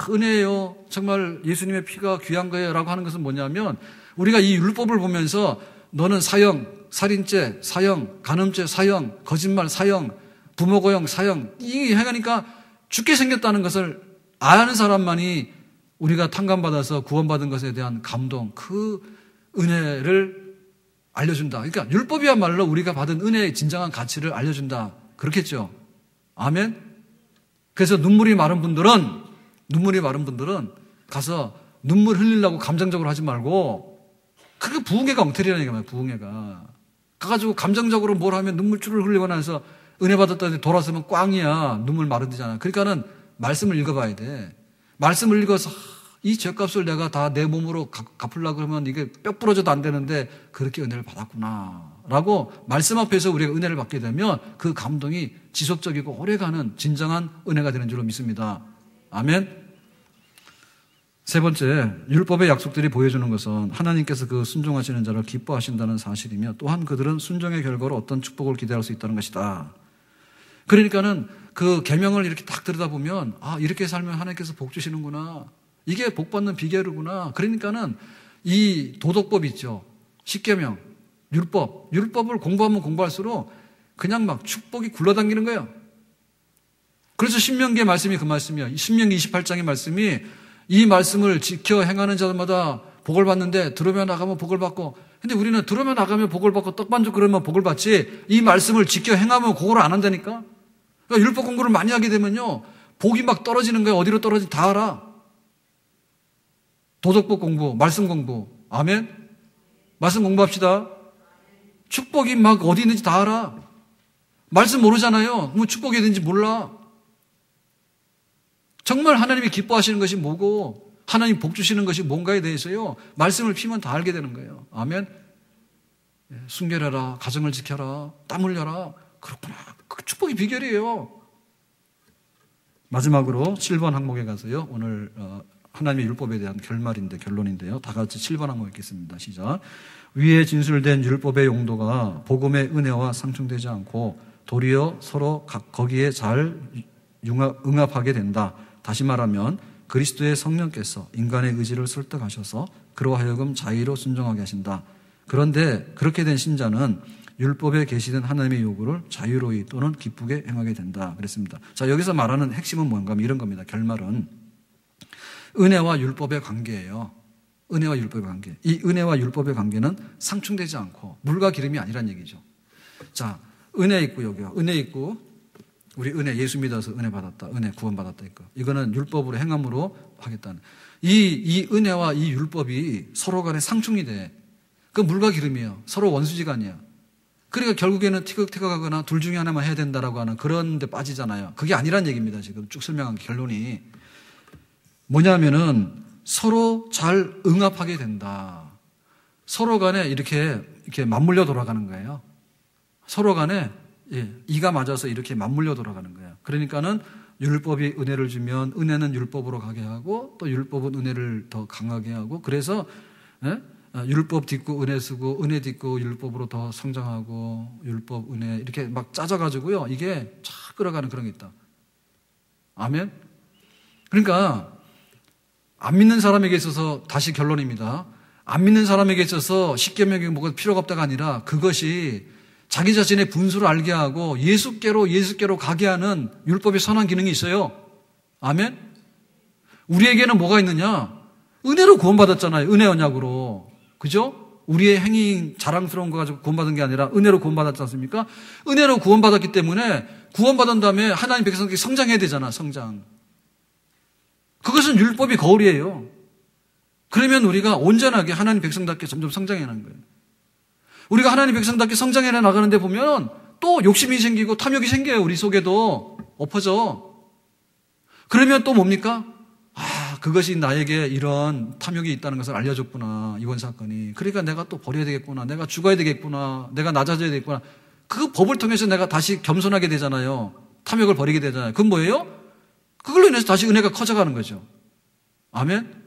은혜예요. 정말 예수님의 피가 귀한 거예요 라고 하는 것은 뭐냐면 우리가 이 율법을 보면서 너는 사형, 살인죄, 사형, 간음죄, 사형, 거짓말, 사형, 부모 고용, 사형 이게 행하니까 죽게 생겼다는 것을 아는 사람만이 우리가 탕감받아서 구원받은 것에 대한 감동, 그 은혜를 알려준다. 그러니까 율법이야말로 우리가 받은 은혜의 진정한 가치를 알려준다. 그렇겠죠? 아멘? 그래서 눈물이 마른 분들은 가서 눈물 흘리려고 감정적으로 하지 말고 그게 부흥회가 엉터리라는 거예요. 부흥회가. 가가지고 감정적으로 뭘 하면 눈물줄을 흘리고 나서 은혜 받았다는데 돌아서면 꽝이야. 눈물 마르잖아. 그러니까는 말씀을 읽어봐야 돼. 말씀을 읽어서 이 죄값을 내가 다 내 몸으로 갚으려고 그러면 이게 뼈 부러져도 안 되는데 그렇게 은혜를 받았구나 라고 말씀 앞에서 우리가 은혜를 받게 되면 그 감동이 지속적이고 오래가는 진정한 은혜가 되는 줄로 믿습니다. 아멘. 세 번째, 율법의 약속들이 보여주는 것은 하나님께서 그 순종하시는 자를 기뻐하신다는 사실이며 또한 그들은 순종의 결과로 어떤 축복을 기대할 수 있다는 것이다. 그러니까는 그 계명을 이렇게 딱 들여다보면 아, 이렇게 살면 하나님께서 복 주시는구나. 이게 복 받는 비결이구나. 그러니까는 이 도덕법 있죠. 십계명, 율법을 공부하면 공부할수록 그냥 막 축복이 굴러당기는 거예요. 그래서 신명기의 말씀이 그 말씀이야. 신명기 28장의 말씀이 이 말씀을 지켜 행하는 자들마다 복을 받는데 들으며 나가면 복을 받고, 근데 우리는 들으며 나가면 복을 받고 떡반죽 그러면 복을 받지 이 말씀을 지켜 행하면 그걸 안 한다니까. 그러니까 율법 공부를 많이 하게 되면요 복이 막 떨어지는 거예요. 어디로 떨어지는지 다 알아. 도덕법 공부, 말씀 공부. 아멘. 말씀 공부합시다. 축복이 막 어디 있는지 다 알아. 말씀 모르잖아요. 뭐 축복이 어딘지 몰라. 정말 하나님이 기뻐하시는 것이 뭐고 하나님 복 주시는 것이 뭔가에 대해서요 말씀을 피면 다 알게 되는 거예요. 아멘. 순결해라, 가정을 지켜라, 땀 흘려라. 그렇구나. 그 축복이 비결이에요. 마지막으로 7번 항목에 가서요 오늘 하나님의 율법에 대한 결론인데요. 다 같이 7번 항목 읽겠습니다. 시작. 위에 진술된 율법의 용도가 복음의 은혜와 상충되지 않고 도리어 서로 거기에 잘 응합하게 된다. 다시 말하면 그리스도의 성령께서 인간의 의지를 설득하셔서 그로 하여금 자의로 순종하게 하신다. 그런데 그렇게 된 신자는 율법에 계시된 하나님의 요구를 자유로이 또는 기쁘게 행하게 된다. 그랬습니다. 자, 여기서 말하는 핵심은 뭔가 하면 이런 겁니다. 결말은 은혜와 율법의 관계예요. 은혜와 율법의 관계. 이 은혜와 율법의 관계는 상충되지 않고 물과 기름이 아니란 얘기죠. 자, 은혜 있고 여기요. 은혜 있고 우리 은혜 예수 믿어서 은혜 받았다. 은혜 구원 받았다. 이거는 율법으로 행함으로 하겠다는. 이 은혜와 이 율법이 서로 간에 상충이 돼. 그 물과 기름이에요. 서로 원수지간이야. 그러니까 결국에는 티격태격하거나 둘 중에 하나만 해야 된다라고 하는 그런 데 빠지잖아요. 그게 아니란 얘기입니다. 지금 쭉 설명한 결론이 뭐냐면은 서로 잘 응합하게 된다. 서로 간에 이렇게 맞물려 돌아가는 거예요. 서로 간에 이가 맞아서 이렇게 맞물려 돌아가는 거예요. 그러니까는 율법이 은혜를 주면 은혜는 율법으로 가게 하고 또 율법은 은혜를 더 강하게 하고 그래서 율법 딛고 은혜 쓰고 은혜 딛고 율법으로 더 성장하고 율법 은혜 이렇게 막 짜져가지고요. 이게 쫙 끌어가는 그런 게 있다. 아멘? 그러니까 안 믿는 사람에게 있어서 다시 결론입니다. 안 믿는 사람에게 있어서 십계명이 뭐가 필요가 없다가 아니라 그것이 자기 자신의 분수를 알게 하고 예수께로 가게 하는 율법의 선한 기능이 있어요. 아멘? 우리에게는 뭐가 있느냐? 은혜로 구원받았잖아요. 은혜 언약으로. 그죠? 우리의 행위 자랑스러운 거 가지고 구원받은 게 아니라 은혜로 구원받았지 않습니까? 은혜로 구원받았기 때문에 구원받은 다음에 하나님 백성들이 성장해야 되잖아. 성장. 그것은 율법이 거울이에요. 그러면 우리가 온전하게 하나님 백성답게 점점 성장해 나가는 거예요. 우리가 하나님 백성답게 성장해 나가는데 보면 또 욕심이 생기고 탐욕이 생겨요. 우리 속에도 엎어져. 그러면 또 뭡니까? 그것이 나에게 이런 탐욕이 있다는 것을 알려줬구나. 이번 사건이. 그러니까 내가 또 버려야 되겠구나. 내가 죽어야 되겠구나. 내가 낮아져야 되겠구나. 그 법을 통해서 내가 다시 겸손하게 되잖아요. 탐욕을 버리게 되잖아요. 그건 뭐예요? 그걸로 인해서 다시 은혜가 커져가는 거죠. 아멘?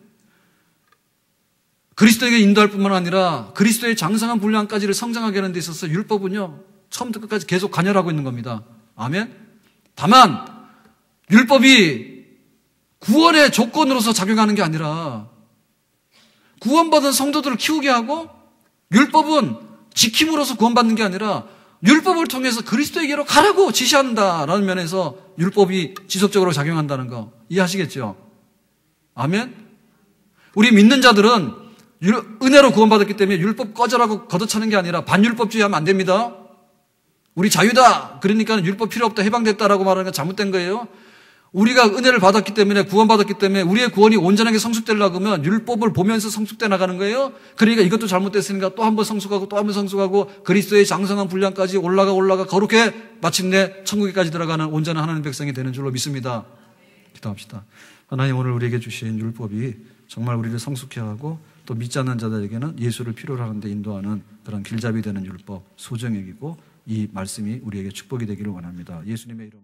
그리스도에게 인도할 뿐만 아니라 그리스도의 장성한 분량까지를 성장하게 하는 데 있어서 율법은요. 처음부터 끝까지 계속 관여하고 있는 겁니다. 아멘? 다만 율법이 구원의 조건으로서 작용하는 게 아니라 구원받은 성도들을 키우게 하고 율법은 지킴으로써 구원받는 게 아니라 율법을 통해서 그리스도에게로 가라고 지시한다라는 면에서 율법이 지속적으로 작용한다는 거 이해하시겠죠? 아멘? 우리 믿는 자들은 은혜로 구원받았기 때문에 율법 꺼져라고 걷어차는 게 아니라 반율법주의 하면 안 됩니다. 우리 자유다. 그러니까 율법 필요 없다. 해방됐다라고 말하는 건 잘못된 거예요. 우리가 은혜를 받았기 때문에 구원받았기 때문에 우리의 구원이 온전하게 성숙되려고 하면 율법을 보면서 성숙돼 나가는 거예요. 그러니까 이것도 잘못됐으니까 또 한 번 성숙하고 또 한 번 성숙하고 그리스도의 장성한 분량까지 올라가 거룩해 마침내 천국에까지 들어가는 온전한 하나님 백성이 되는 줄로 믿습니다. 기도합시다. 하나님 오늘 우리에게 주신 율법이 정말 우리를 성숙해 하고 또 믿지 않는 자들에게는 예수를 필요로 하는데 인도하는 그런 길잡이 되는 율법 소정액이고 이 말씀이 우리에게 축복이 되기를 원합니다. 예수님의 이름